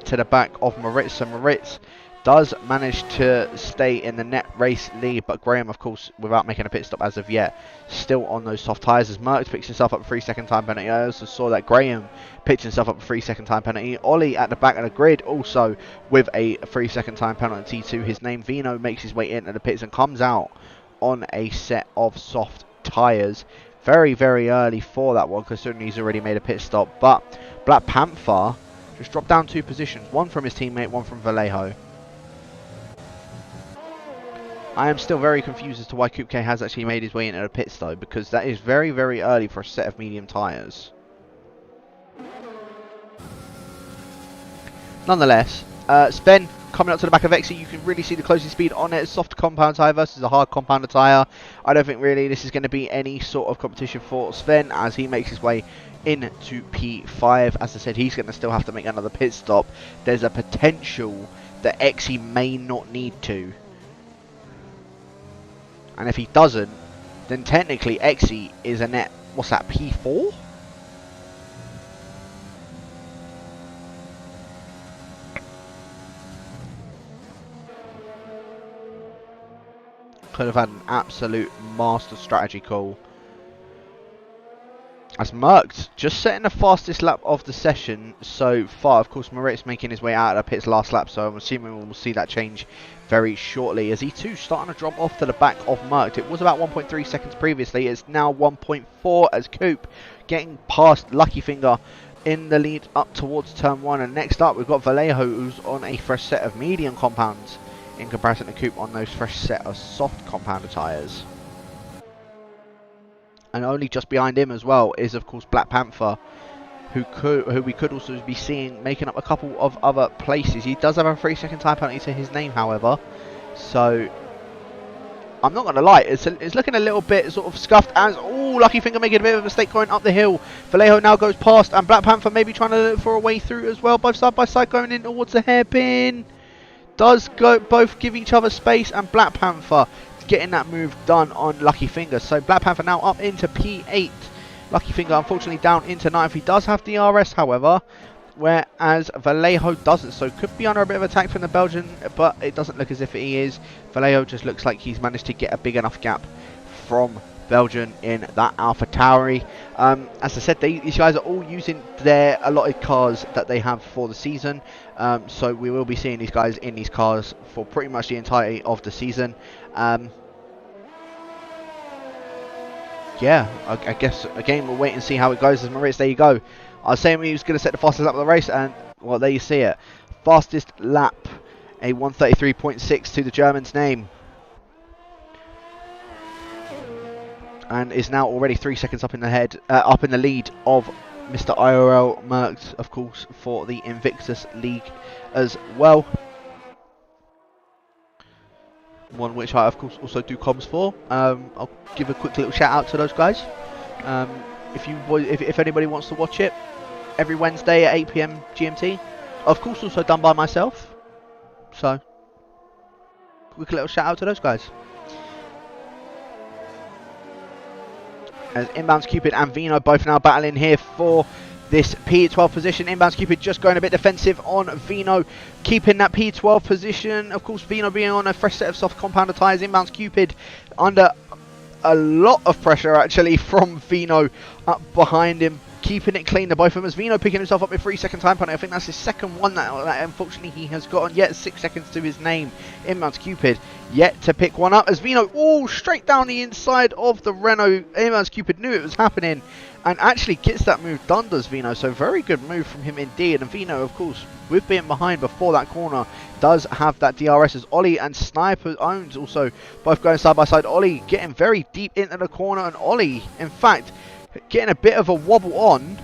to the back of Moritz. So Moritz does manage to stay in the net race lead, but Graham, of course, without making a pit stop as of yet, still on those soft tyres as Merckx picks himself up a 3-second time penalty. I also saw that Graham picked himself up a 3-second time penalty. Ollie at the back of the grid also with a 3-second time penalty to his name. Vino makes his way into the pits and comes out on a set of soft tyres. Very, very early for that one, considering he's already made a pit stop. But Black Panther just dropped down 2 positions, one from his teammate, one from Vallejo. I am still very confused as to why Coupe K has actually made his way into the pits though, because that is very, very early for a set of medium tyres. Nonetheless, Sven coming up to the back of Exy, you can really see the closing speed on it. Soft compound tyre versus a hard compounded tyre. I don't think really this is going to be any sort of competition for Sven as he makes his way into P5. As I said, he's going to still have to make another pit stop. There's a potential that Exy may not need to. And if he doesn't, then technically Exy is a net, what's that, P4? Could have had an absolute master strategy call. As Merckx just setting the fastest lap of the session so far. Of course, Moritz making his way out of the pits last lap, so I'm assuming we'll see that change very shortly. As E2 starting to drop off to the back of Merckx. It was about 1.3 seconds previously. It's now 1.4 as Coupe getting past Lucky Finger in the lead up towards turn 1. And next up, we've got Vallejo, who's on a fresh set of medium compounds in comparison to Coupe on those fresh set of soft compounded tyres. And only just behind him as well is, of course, Black Panther, who we could also be seeing making up a couple of other places. He does have a 3-second time penalty to his name, however. So, I'm not going to lie, it's looking a little bit sort of scuffed as, oh, Lucky Finger making a bit of a mistake going up the hill. Vallejo now goes past, and Black Panther maybe trying to look for a way through as well, both side by side going in towards the hairpin. Does go both give each other space, and Black Panther getting that move done on Lucky Finger. So Black Panther now up into P8. Lucky Finger unfortunately down into 9th. He does have DRS, however, whereas Vallejo doesn't. So could be under a bit of attack from the Belgian, but it doesn't look as if he is. Vallejo just looks like he's managed to get a big enough gap from Belgian in that AlphaTauri. As I said, these guys are all using their allotted cars that they have for the season. So we will be seeing these guys in these cars for pretty much the entirety of the season. Yeah, I guess again we'll wait and see how it goes as Moritz. There you go. I was saying he was going to set the fastest lap of the race, and well, there you see it. Fastest lap, a 1:33.6 to the German's name, and is now already 3 seconds up in the lead of Mr. IRL Merckx, of course, for the Invictus League as well. One which I, of course, also do comms for. I'll give a quick little shout out to those guys. If anybody wants to watch it, every Wednesday at 8 PM GMT. Of course, also done by myself. So, quick little shout out to those guys. As Inbounds Cupid and Vino both now battling here for this P12 position. Inbounds Cupid just going a bit defensive on Vino, keeping that P12 position. Of course, Vino being on a fresh set of soft compounded tyres. Inbounds Cupid under a lot of pressure actually from Vino up behind him, keeping it clean, the both of them, as Vino picking himself up with 3-second time penalty. I think that's his second one that unfortunately he has gotten. Yet 6 seconds to his name in Mount Cupid, yet to pick one up, as Vino, straight down the inside of the Renault. Mount Cupid knew it was happening and actually gets that move done, does Vino. So very good move from him indeed. And Vino, of course, with being behind before that corner, does have that DRS, as Ollie and Sniper owns also both going side by side. Ollie getting very deep into the corner, and Ollie, in fact, getting a bit of a wobble on.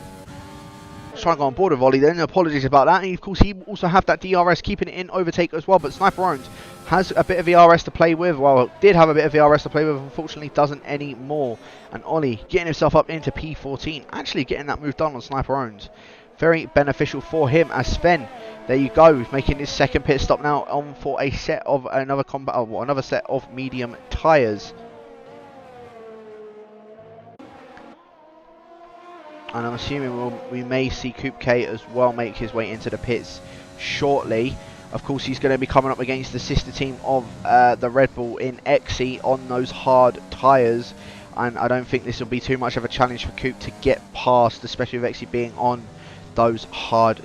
Just trying to go on board with Ollie then, apologies about that. And of course he also have that DRS, keeping it in overtake as well, but Sniper owns has a bit of ERS to play with. Well, did have a bit of ERS to play with, unfortunately doesn't anymore. And Ollie getting himself up into P14, actually getting that move done on Sniper owns. Very beneficial for him, as Sven, there you go, making his second pit stop now on for a set of another set of medium tyres. And I'm assuming we may see Coupe K as well make his way into the pits shortly. Of course, he's going to be coming up against the sister team of the Red Bull in XE on those hard tyres. And I don't think this will be too much of a challenge for Coupe to get past, especially with XE being on those hards,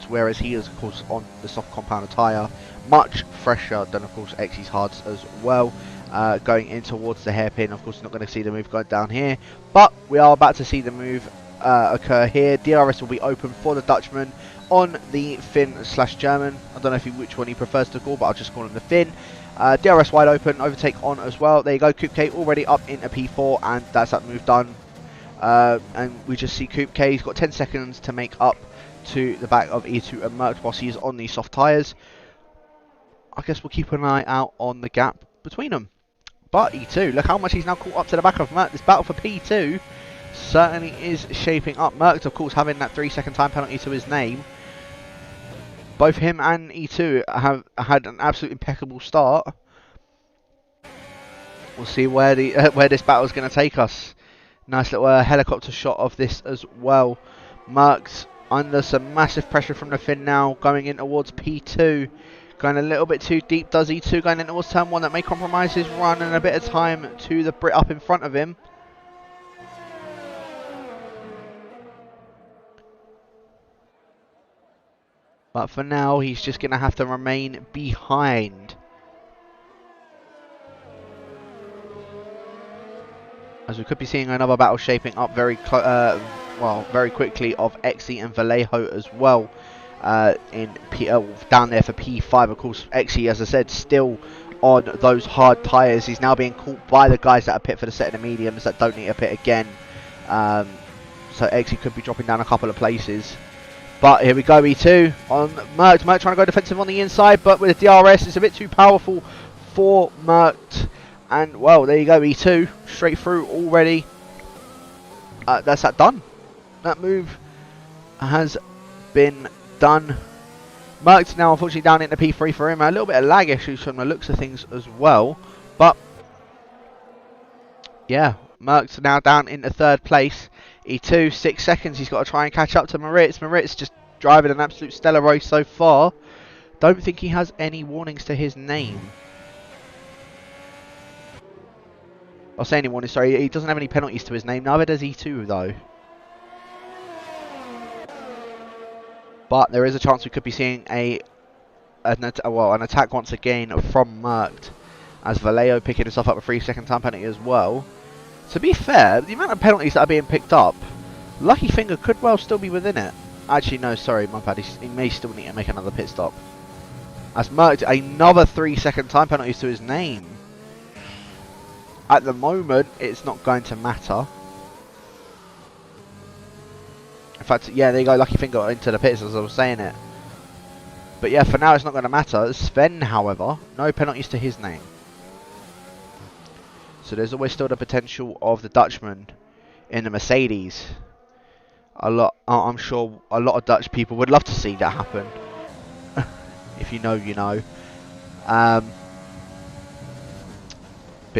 whereas he is, of course, on the soft compounder tyre. Much fresher than, of course, XE's hards as well. Going in towards the hairpin. Of course, not going to see the move going down here, but we are about to see the move occur here. DRS will be open for the Dutchman on the Finn/German. I don't know which one he prefers to call, but I'll just call him the Finn. DRS wide open, overtake on as well. There you go, Coupe K already up into P4, and that's that move done. And we just see Coupe K, he's got 10 seconds to make up to the back of E2 and Merckx whilst he is on these soft tyres. I guess we'll keep an eye out on the gap between them. But E2, look how much he's now caught up to the back of Merckx. This battle for P2 certainly is shaping up. Merckx, of course, having that 3-second time penalty to his name. Both him and E2 have had an absolute impeccable start. We'll see where this battle is going to take us. Nice little helicopter shot of this as well. Merckx under some massive pressure from the Finn now, going in towards P2. Going a little bit too deep, does E2, going in towards turn 1. That may compromise his run, and a bit of time to the Brit up in front of him. But for now, he's just going to have to remain behind. As we could be seeing another battle shaping up very quickly of XE and Vallejo as well. Down there for P5, of course. XE, as I said, still on those hard tyres. He's now being caught by the guys that are pit for the set of the mediums that don't need a pit again. So XE could be dropping down a couple of places. But here we go, E2 on Merckx. Merckx trying to go defensive on the inside, but with the DRS, it's a bit too powerful for Merckx. And, well, there you go, E2 straight through already. That's that done. That move has been done. Merckx now unfortunately down into P3 for him. A little bit of lag issues from the looks of things as well. But, yeah, Merckx now down into 3rd place. E2, 6 seconds. He's got to try and catch up to Moritz. Moritz just driving an absolute stellar race so far. Don't think he has any warnings to his name. I'll say any warnings, sorry. He doesn't have any penalties to his name. Neither does E2 though. But there is a chance we could be seeing an attack once again from Merckx, as Vallejo picking himself up a 3-second time penalty as well. To be fair, the amount of penalties that are being picked up, Lucky Finger could well still be within it. Actually, no, sorry, my bad. He may still need to make another pit stop. As Merckx, another 3-second time penalties to his name. At the moment, it's not going to matter. In fact, yeah, there you go. Lucky Finger into the pits as I was saying it. But yeah, for now, it's not going to matter. Sven, however, no penalties to his name. So there's always still the potential of the Dutchman in the Mercedes. I'm sure a lot of Dutch people would love to see that happen. If you know, you know. But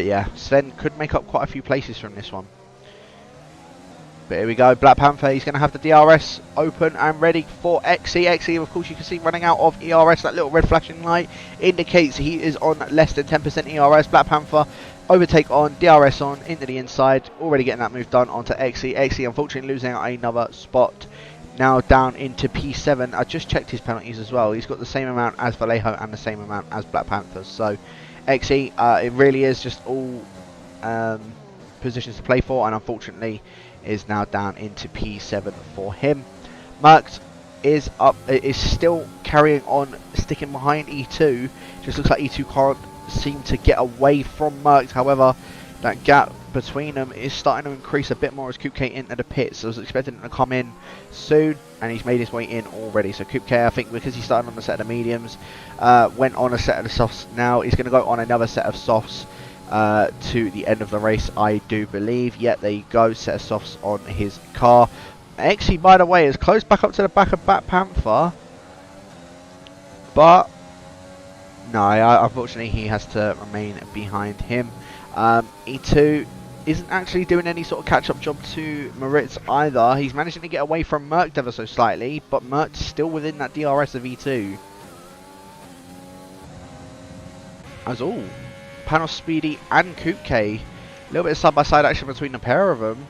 yeah, Sven could make up quite a few places from this one. But here we go, Black Panther, he's going to have the DRS open and ready for XE. XE, of course, you can see running out of ERS. That little red flashing light indicates he is on less than 10% ERS. Black Panther Overtake on, DRS on, into the inside, already getting that move done onto Exy. Exy unfortunately losing another spot, now down into P7. I just checked his penalties as well. He's got the same amount as Vallejo and the same amount as Black Panthers. So Exy, it really is just all positions to play for, and unfortunately is now down into P7 for him. Merckx is still carrying on, sticking behind E2. Just looks like E2 can't seem to get away from Merckx. However, that gap between them is starting to increase a bit more as Coupe K into the pits. So I was expecting him to come in soon, and he's made his way in already. So Coupe K, I think because he started on a set of the mediums, went on a set of the softs. Now he's going to go on another set of softs to the end of the race, I do believe. Yeah, there you go, set of softs on his car. Exy, by the way, is close back up to the back of Black Panther, but no, unfortunately he has to remain behind him. E2 isn't actually doing any sort of catch-up job to Moritz either. He's managing to get away from Merckx ever so slightly, but Merckx still within that DRS of E2. As all, Panos Speedy and Coupe K, a little bit of side-by-side action between the pair of them.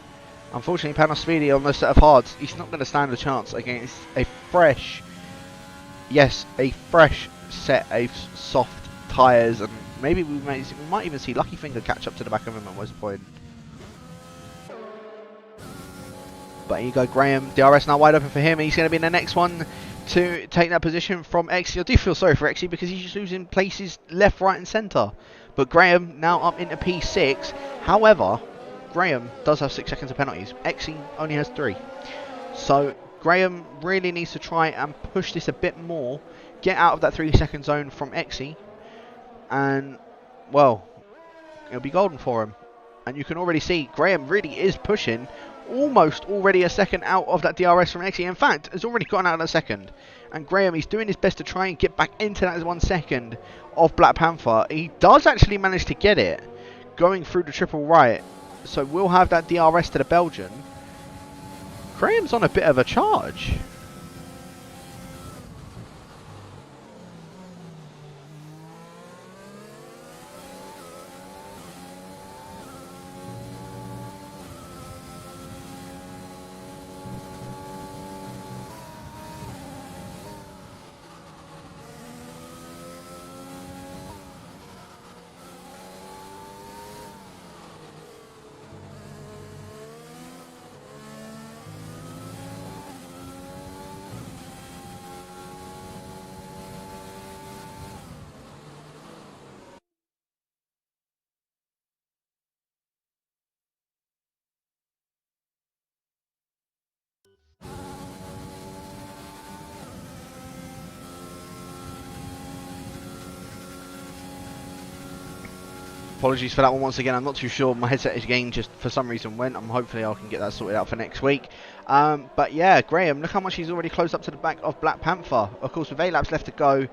Unfortunately, Panos Speedy on the set of hards, he's not going to stand a chance against a fresh set of soft tyres, and maybe we might even see Lucky Finger catch up to the back of him at one point. But here you go, Graham. DRS now wide open for him, and he's going to be in the next one to take that position from Exy. I do feel sorry for Exy because he's just losing places left, right and centre. But Graham now up into P6. However, Graham does have 6 seconds of penalties. Exy only has 3. So Graham really needs to try and push this a bit more, get out of that 3-second zone from Exy, and, well, it'll be golden for him. And you can already see Graham really is pushing, almost already a second out of that DRS from Exy. In fact, has already gotten out of a second. And Graham, he's doing his best to try and get back into that 1 second of Black Panther. He does actually manage to get it, going through the triple right. So we'll have that DRS to the Belgian. Graham's on a bit of a charge. Apologies for that one once again. I'm not too sure. My headset again just for some reason went. Hopefully I can get that sorted out for next week. But yeah, Graham, look how much he's already closed up to the back of Black Panther. Of course, with 8 laps left to go,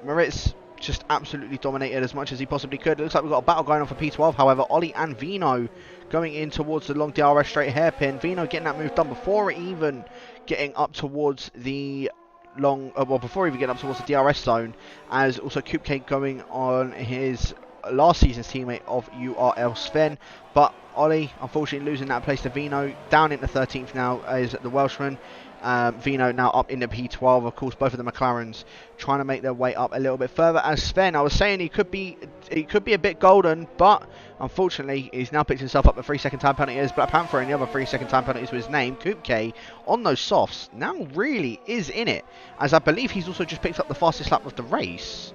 Moritz just absolutely dominated as much as he possibly could. It looks like we've got a battle going on for P12. However, Ollie and Vino going in towards the long DRS straight hairpin. Vino getting that move done before even getting up towards the long, before even getting up towards the DRS zone, as also Coupe K going on his last season's teammate of URL Sven. But Ollie unfortunately losing that place to Vino, down into 13th now is the Welshman. Vino now up into P12. Of course, both of the McLarens trying to make their way up a little bit further. As Sven, I was saying he could be a bit golden, but unfortunately he's now picked himself up a 3-second time penalty as Black Panther, and the other 3-second time penalties with his name. Coupe K on those softs now really is in it, as I believe he's also just picked up the fastest lap of the race.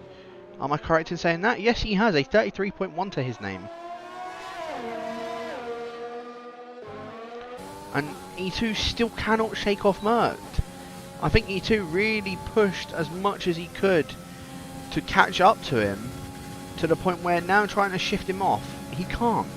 Am I correct in saying that? Yes, he has a 33.1 to his name. And E2 still cannot shake off Merckx. I think E2 really pushed as much as he could to catch up to him, to the point where now trying to shift him off, he can't.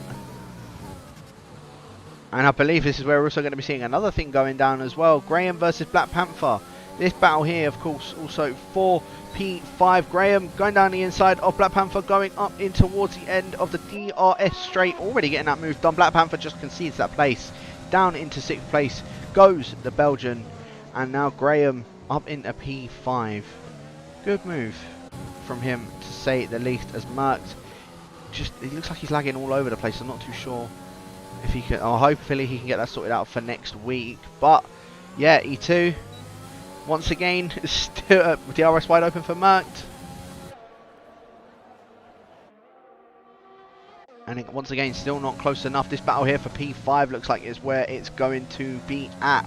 And I believe this is where we're also going to be seeing another thing going down as well. Graham versus Black Panther. This battle here, of course, also for P5. Graham going down the inside of Black Panther, going up in towards the end of the DRS straight. Already getting that move done. Black Panther just concedes that place. Down into 6th place goes the Belgian. And now Graham up into P5. Good move from him, to say the least, as Merckx he looks like he's lagging all over the place. I'm not too sure if he can. Oh, hopefully he can get that sorted out for next week. But yeah, E2 once again still DRS wide open for Merckx. And once again, still not close enough. This battle here for P5 looks like it's where it's going to be at.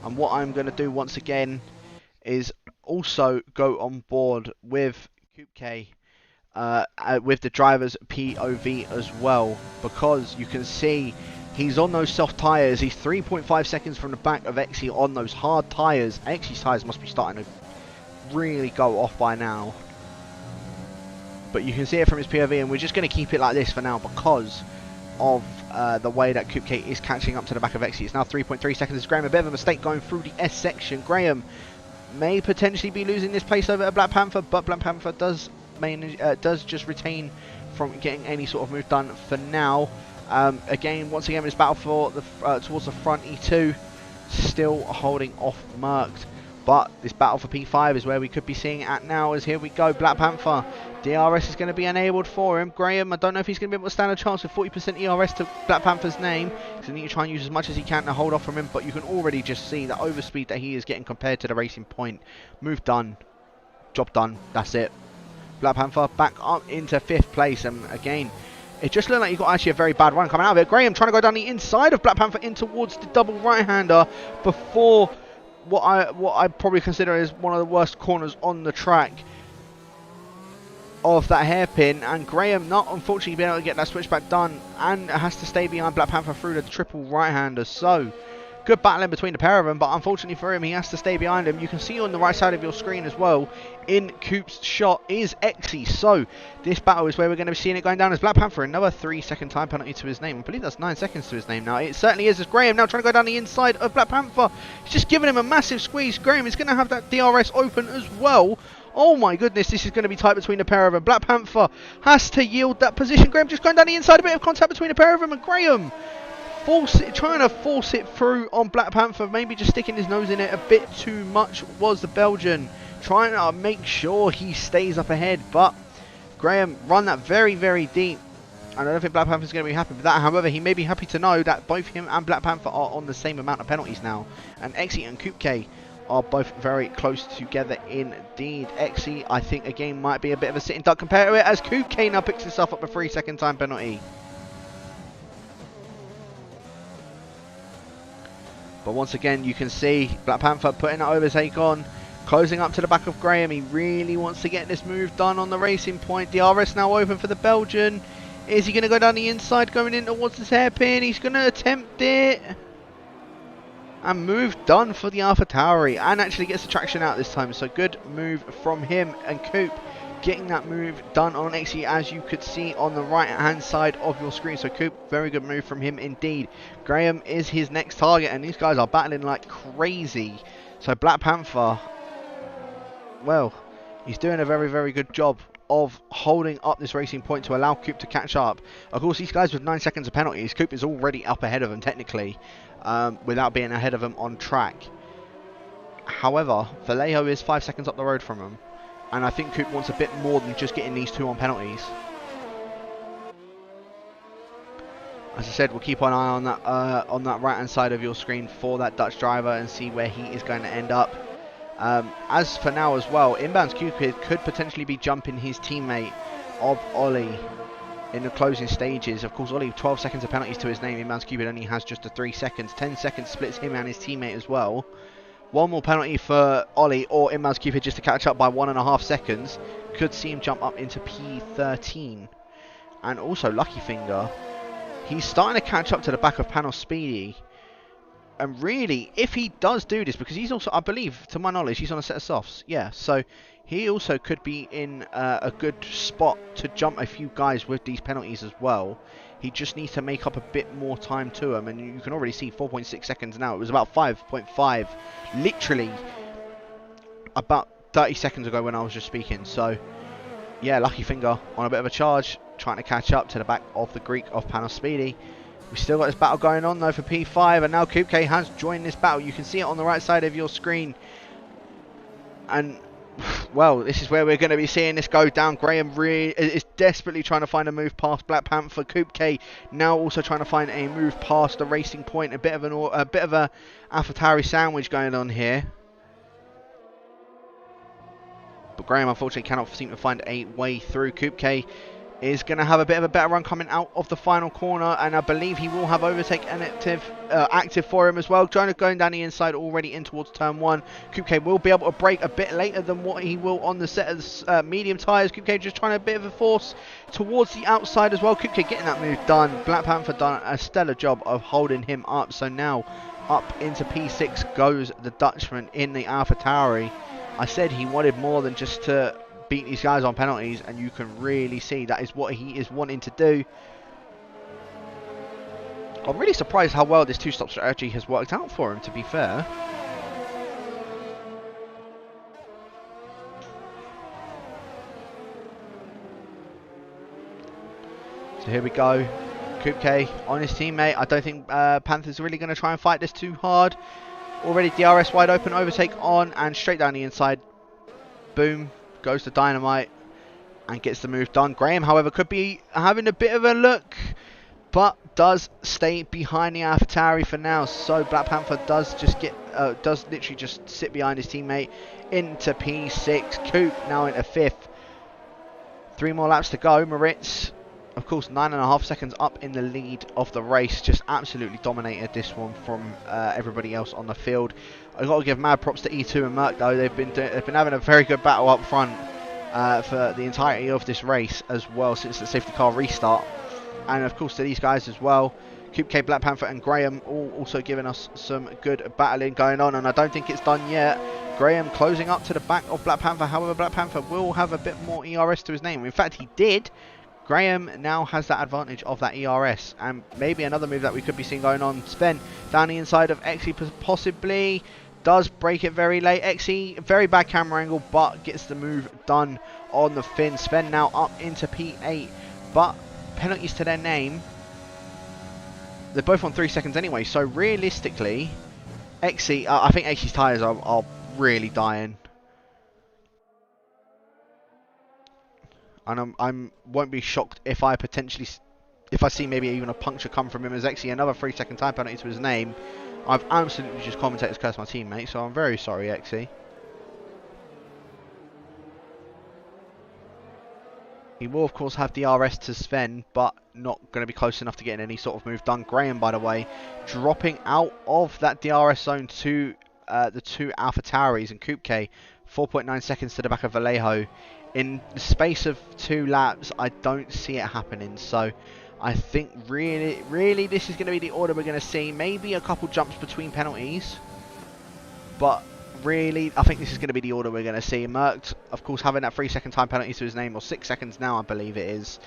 And what I'm going to do once again is also go on board with Kupke with the driver's POV as well, because you can see he's on those soft tyres. He's 3.5 seconds from the back of Exi on those hard tyres. Exi's tyres must be starting to really go off by now. But you can see it from his POV, and we're just going to keep it like this for now because of the way that Kupke is catching up to the back of Exi. It's now 3.3 seconds. It's Graham, a bit of a mistake going through the S section. Graham may potentially be losing this place over at Black Panther, but Black Panther does just retain from getting any sort of move done for now. Once again, this battle for the towards the front. E2 still holding off Merckx. But this battle for P5 is where we could be seeing it at now, as here we go. Black Panther, DRS is going to be enabled for him. Graham, I don't know if he's going to be able to stand a chance with 40% ERS to Black Panther's name. He's going to need to try and use as much as he can to hold off from him, but you can already just see the overspeed that he is getting compared to the Racing Point. Move done. Job done. That's it. Black Panther back up into 5th place, and again, it just looked like you got actually a very bad run coming out of it. Graham trying to go down the inside of Black Panther in towards the double right-hander before what I probably consider is one of the worst corners on the track of that hairpin, and Graham not unfortunately being able to get that switchback done, and has to stay behind Black Panther through the triple right-hander. So good battling between the pair of them, but unfortunately for him, he has to stay behind him. You can see on the right side of your screen as well, in Coop's shot, is Exi. So this battle is where we're going to be seeing it going down as Black Panther. Another 3-second time penalty to his name. I believe that's 9 seconds to his name now. It certainly is, as Graham now trying to go down the inside of Black Panther. He's just giving him a massive squeeze. Graham is going to have that DRS open as well. Oh my goodness, this is going to be tight between the pair of them. Black Panther has to yield that position. Graham just going down the inside, a bit of contact between the pair of them, and Graham trying to force it through on Black Panther, maybe just sticking his nose in it a bit too much was the Belgian, trying to make sure he stays up ahead, but Graham run that very, very deep, and I don't think Black Panther's going to be happy with that. However, he may be happy to know that both him and Black Panther are on the same amount of penalties now, and Exi and Kupke are both very close together indeed. Exi, I think, again, might be a bit of a sitting duck compared to it, as Kupke now picks himself up a 3-second time penalty. But once again, you can see Black Panther putting that overtake on, closing up to the back of Graham. He really wants to get this move done on the Racing Point. DRS now open for the Belgian. Is he going to go down the inside, going in towards this hairpin? He's going to attempt it. And move done for the AlphaTauri. And actually gets the traction out this time. So good move from him, and Coop getting that move done on Exi, as you could see on the right hand side of your screen. So Coop, very good move from him indeed. Graham is his next target, and these guys are battling like crazy. So Black Panther, well, he's doing a very, very good job of holding up this Racing Point to allow Coop to catch up. Of course, these guys with 9 seconds of penalties, Coop is already up ahead of them technically, without being ahead of them on track. However, Vallejo is 5 seconds up the road from him, and I think Coop wants a bit more than just getting these two on penalties. As I said, we'll keep an eye on that right hand side of your screen for that Dutch driver and see where he is going to end up. As for now as well, Inbounds Cupid could potentially be jumping his teammate of Ollie in the closing stages. Of course, Ollie, 12 seconds of penalties to his name. Inbounds Cupid only has just the 3 seconds. 10 seconds splits him and his teammate as well. One more penalty for Ollie or Inbounds Cupid just to catch up by 1.5 seconds could see him jump up into P13. And also Lucky Finger, he's starting to catch up to the back of Panel Speedy. And really, if he does do this, because he's also, I believe, to my knowledge, he's on a set of softs. Yeah, so he also could be in a good spot to jump a few guys with these penalties as well. He just needs to make up a bit more time to him. And you can already see 4.6 seconds now. It was about 5.5, literally about 30 seconds ago when I was just speaking. So, yeah, Lucky Finger on a bit of a charge, trying to catch up to the back of the Greek of Panel Speedy. We've still got this battle going on though for P5, and now Kupke has joined this battle. You can see it on the right side of your screen. And well, this is where we're going to be seeing this go down. Graham is desperately trying to find a move past Black Panther. Coupe K now also trying to find a move past the Racing Point. A bit of a AlphaTauri sandwich going on here. But Graham unfortunately cannot seem to find a way through. Coupe K is going to have a bit of a better run coming out of the final corner, and I believe he will have overtake and active for him as well. Trying to going down the inside already in towards turn 1. Coupe K will be able to brake a bit later than what he will on the set of medium tyres. Coupe K just trying a bit of a force towards the outside as well. Coupe K getting that move done. Black Panther done a stellar job of holding him up. So now up into P6 goes the Dutchman in the AlphaTauri. I said he wanted more than just to beat these guys on penalties, and you can really see that is what he is wanting to do. I'm really surprised how well this two-stop strategy has worked out for him, to be fair. So here we go. Coupe K on his teammate. I don't think Panther's really going to try and fight this too hard. Already DRS wide open, overtake on, and straight down the inside. Boom. Goes to Dynamite and gets the move done. Graham, however, could be having a bit of a look, but does stay behind the AlphaTauri for now. So Black Panther does literally just sit behind his teammate into P6. Coupe now into 5th. 3 more laps to go. Moritz, of course, 9.5 seconds up in the lead of the race. Just absolutely dominated this one from everybody else on the field. I've got to give mad props to E2 and Merc though. They've been having a very good battle up front for the entirety of this race as well since the safety car restart. And of course to these guys as well. Coupe K, Black Panther and Graham all also giving us some good battling going on, and I don't think it's done yet. Graham closing up to the back of Black Panther. However, Black Panther will have a bit more ERS to his name. In fact, he did. Graham now has that advantage of that ERS, and maybe another move that we could be seeing going on. Sven down the inside of Exy possibly. Does break it very late. Exy, very bad camera angle, but gets the move done on the fin. Sven now up into P8, but penalties to their name. They're both on 3 seconds anyway, so realistically, Exy, I think Exy's tyres are really dying. And I won't be shocked if I see maybe even a puncture come from him, as Exy another 3 second time penalty to his name. I've absolutely just commentated cursed my teammate, so I'm very sorry, Exy. He will of course have DRS to Sven, but not going to be close enough to getting any sort of move done. Graham, by the way, dropping out of that DRS zone to the two AlphaTauris, and Coupe K 4.9 seconds to the back of Vallejo. In the space of 2 laps, I don't see it happening. So I think really this is going to be the order we're going to see. Maybe a couple jumps between penalties, but really I think this is going to be the order we're going to see. Merckx, of course, having that 3 second time penalty to his name, or 6 seconds now I believe it is.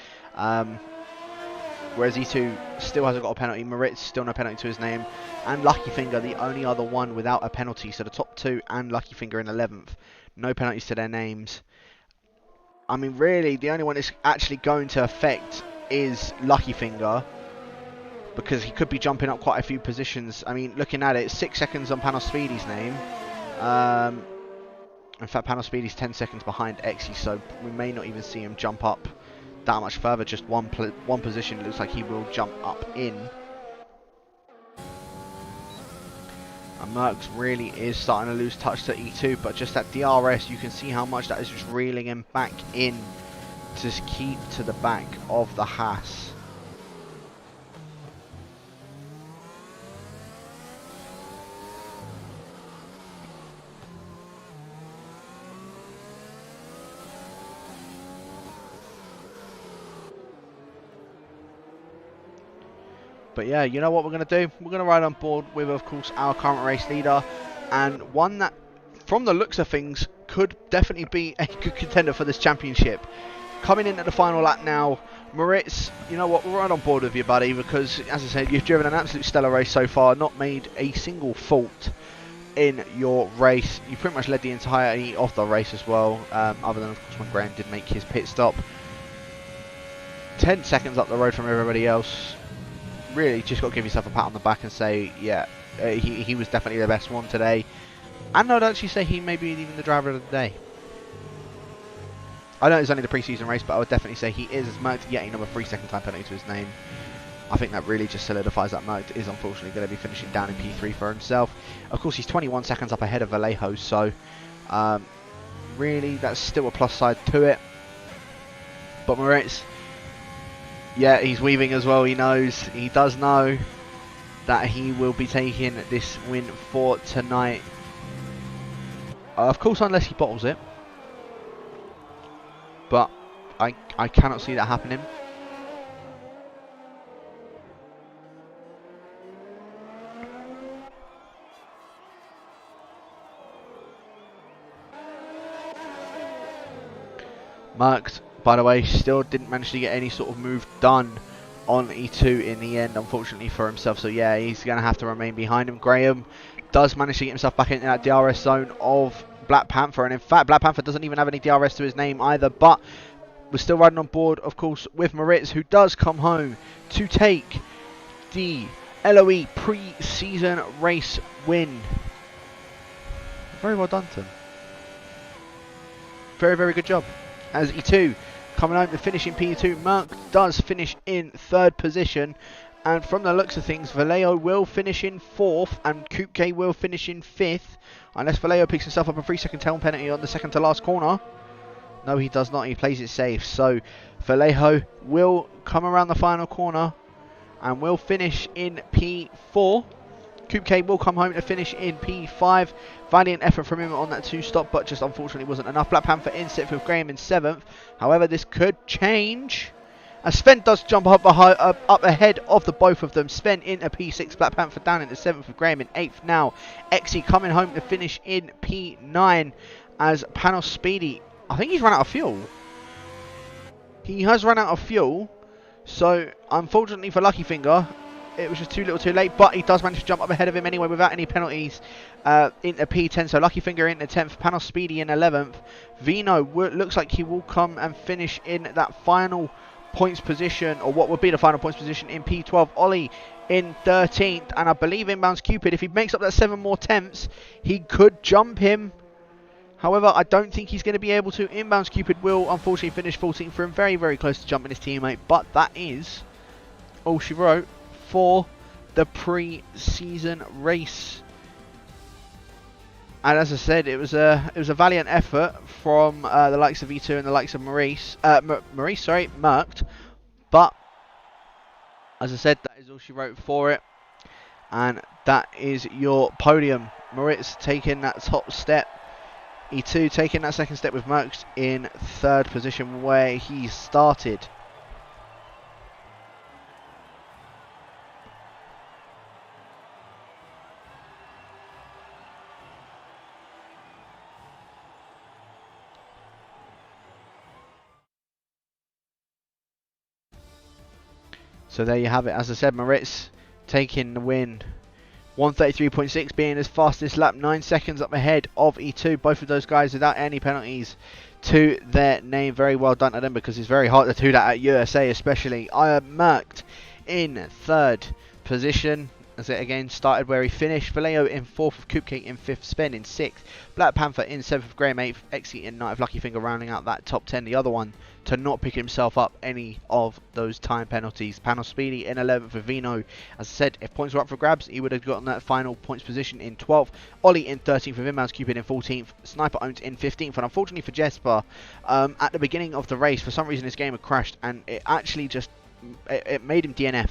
Whereas E2 still hasn't got a penalty. Moritz still no penalty to his name, and Lucky Finger the only other one without a penalty. So the top 2 and Lucky Finger in 11th, no penalties to their names. I mean, really, the only one it's actually going to affect is Lucky Finger, because he could be jumping up quite a few positions. I mean, looking at it, 6 seconds on Panos Speedy's name. In fact, Panos Speedy's 10 seconds behind Exy, so we may not even see him jump up that much further. Just one position it looks like he will jump up in. And Merckx really is starting to lose touch to E2, but just that DRS, you can see how much that is just reeling him back in to keep to the back of the Haas. But yeah, you know what we're going to do? We're going to ride on board with, of course, our current race leader, and one that, from the looks of things, could definitely be a good contender for this championship. Coming in at the final lap now, Moritz, you know what, we're right on board with you, buddy, because, as I said, you've driven an absolute stellar race so far, not made a single fault in your race. You pretty much led the entirety of the race as well, other than, of course, when Graham did make his pit stop. 10 seconds up the road from everybody else. Really just got to give yourself a pat on the back and say, yeah, he was definitely the best one today. And I'd actually say he may be even the driver of the day. I know it's only the pre-season race, but I would definitely say he is, as Merckx yet another 3 second time penalty to his name. I think that really just solidifies that Merckx is unfortunately going to be finishing down in P3 for himself. Of course, he's 21 seconds up ahead of Vallejo, so really that's still a plus side to it. But Moritz, yeah, he's weaving as well. He does know that he will be taking this win for tonight. Of course, unless he bottles it. But I cannot see that happening. Merckx, by the way, still didn't manage to get any sort of move done on E2 in the end, unfortunately for himself. So yeah, he's going to have to remain behind him. Graham does manage to get himself back into that DRS zone of Black Panther. And in fact, Black Panther doesn't even have any DRS to his name either. But we're still riding on board, of course, with Moritz, who does come home to take the LOE pre-season race win. Very well done to him. Very, very good job. As E2 coming home to finish in P2, Merckx does finish in 3rd position, and from the looks of things, Vallejo will finish in 4th and Coupe K will finish in 5th, unless Vallejo picks himself up a 3 second tail penalty on the second to last corner. No, he does not. He plays it safe. So Vallejo will come around the final corner and will finish in P4. Coupe K will come home to finish in P5. Valiant effort from him on that 2-stop, but just unfortunately wasn't enough. Black Panther in 6th with Graham in 7th. However, this could change as Sven does jump up ahead of the both of them. Sven into P6, Black Panther down into 7th with Graham in 8th now. Exy coming home to finish in P9 as Panos Speedy, I think he's run out of fuel. He has run out of fuel, so unfortunately for Lucky Finger, it was just too little too late, but he does manage to jump up ahead of him anyway without any penalties into P10. So Lucky Finger into 10th, Panos Speedy in 11th. Vino looks like he will come and finish in that final points position, or what would be the final points position, in P12. Ollie in 13th, and I believe Inbounds Cupid, if he makes up that 7 more tenths, he could jump him. However, I don't think he's going to be able to. Inbounds Cupid will unfortunately finish 14th for him, very, very close to jumping his teammate, but that is all she wrote for the pre-season race. And as I said, it was a valiant effort from the likes of E2 and the likes of Merckx. But as I said, that is all she wrote for it, and that is your podium. Moritz taking that top step. E2 taking that second step with Merckx in 3rd position where he started. So there you have it. As I said, Moritz taking the win. 133.6 being his fastest lap, 9 seconds up ahead of E2. Both of those guys without any penalties to their name. Very well done to them, because it's very hard to do that at USA especially. Merckx in 3rd position. As it again started where he finished. Vallejo in 4th with Coupe K in 5th. Sven in 6th. Black Panther in 7th with Graham 8th. Exy in 9th. Lucky Finger rounding out that top 10. The other one to not pick himself up any of those time penalties. Panos Speedy in 11th with Vino. As I said, if points were up for grabs, he would have gotten that final points position in 12th. Ollie in 13th with Inbounds Cupid in 14th. Sniper Owns in 15th. And unfortunately for Jesper, at the beginning of the race, for some reason his game had crashed, and it actually just it made him DNF.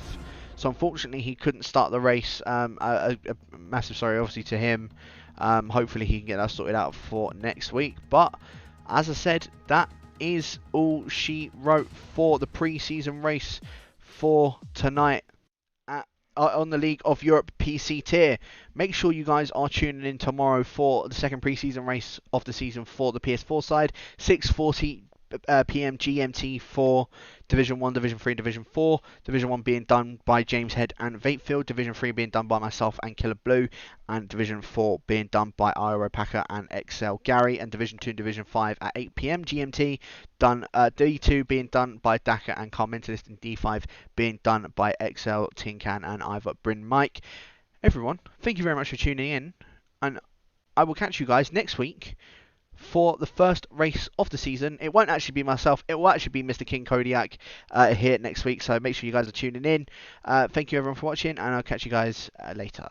So unfortunately he couldn't start the race. A massive sorry obviously to him. Hopefully he can get that sorted out for next week. But as I said, that is all she wrote for the pre-season race for tonight on the League of Europe PC tier. Make sure you guys are tuning in tomorrow for the second pre-season race of the season for the PS4 side. 6:40 PM GMT for Division 1, Division 3, Division 4. Division 1 being done by James Head and Vapefield. Division 3 being done by myself and Killer Blue. And Division 4 being done by Iro Packer and XL Gary. And Division 2 and Division 5 at 8 PM GMT. Done D2 being done by Daka and Car Mentalist. And D5 being done by XL, Tin Can and Ivor Bryn Mike. Everyone, thank you very much for tuning in. And I will catch you guys next week for the first race of the season. It won't actually be myself, it will actually be Mr. King Kodiak here next week, so make sure you guys are tuning in. Thank you everyone for watching, and I'll catch you guys later.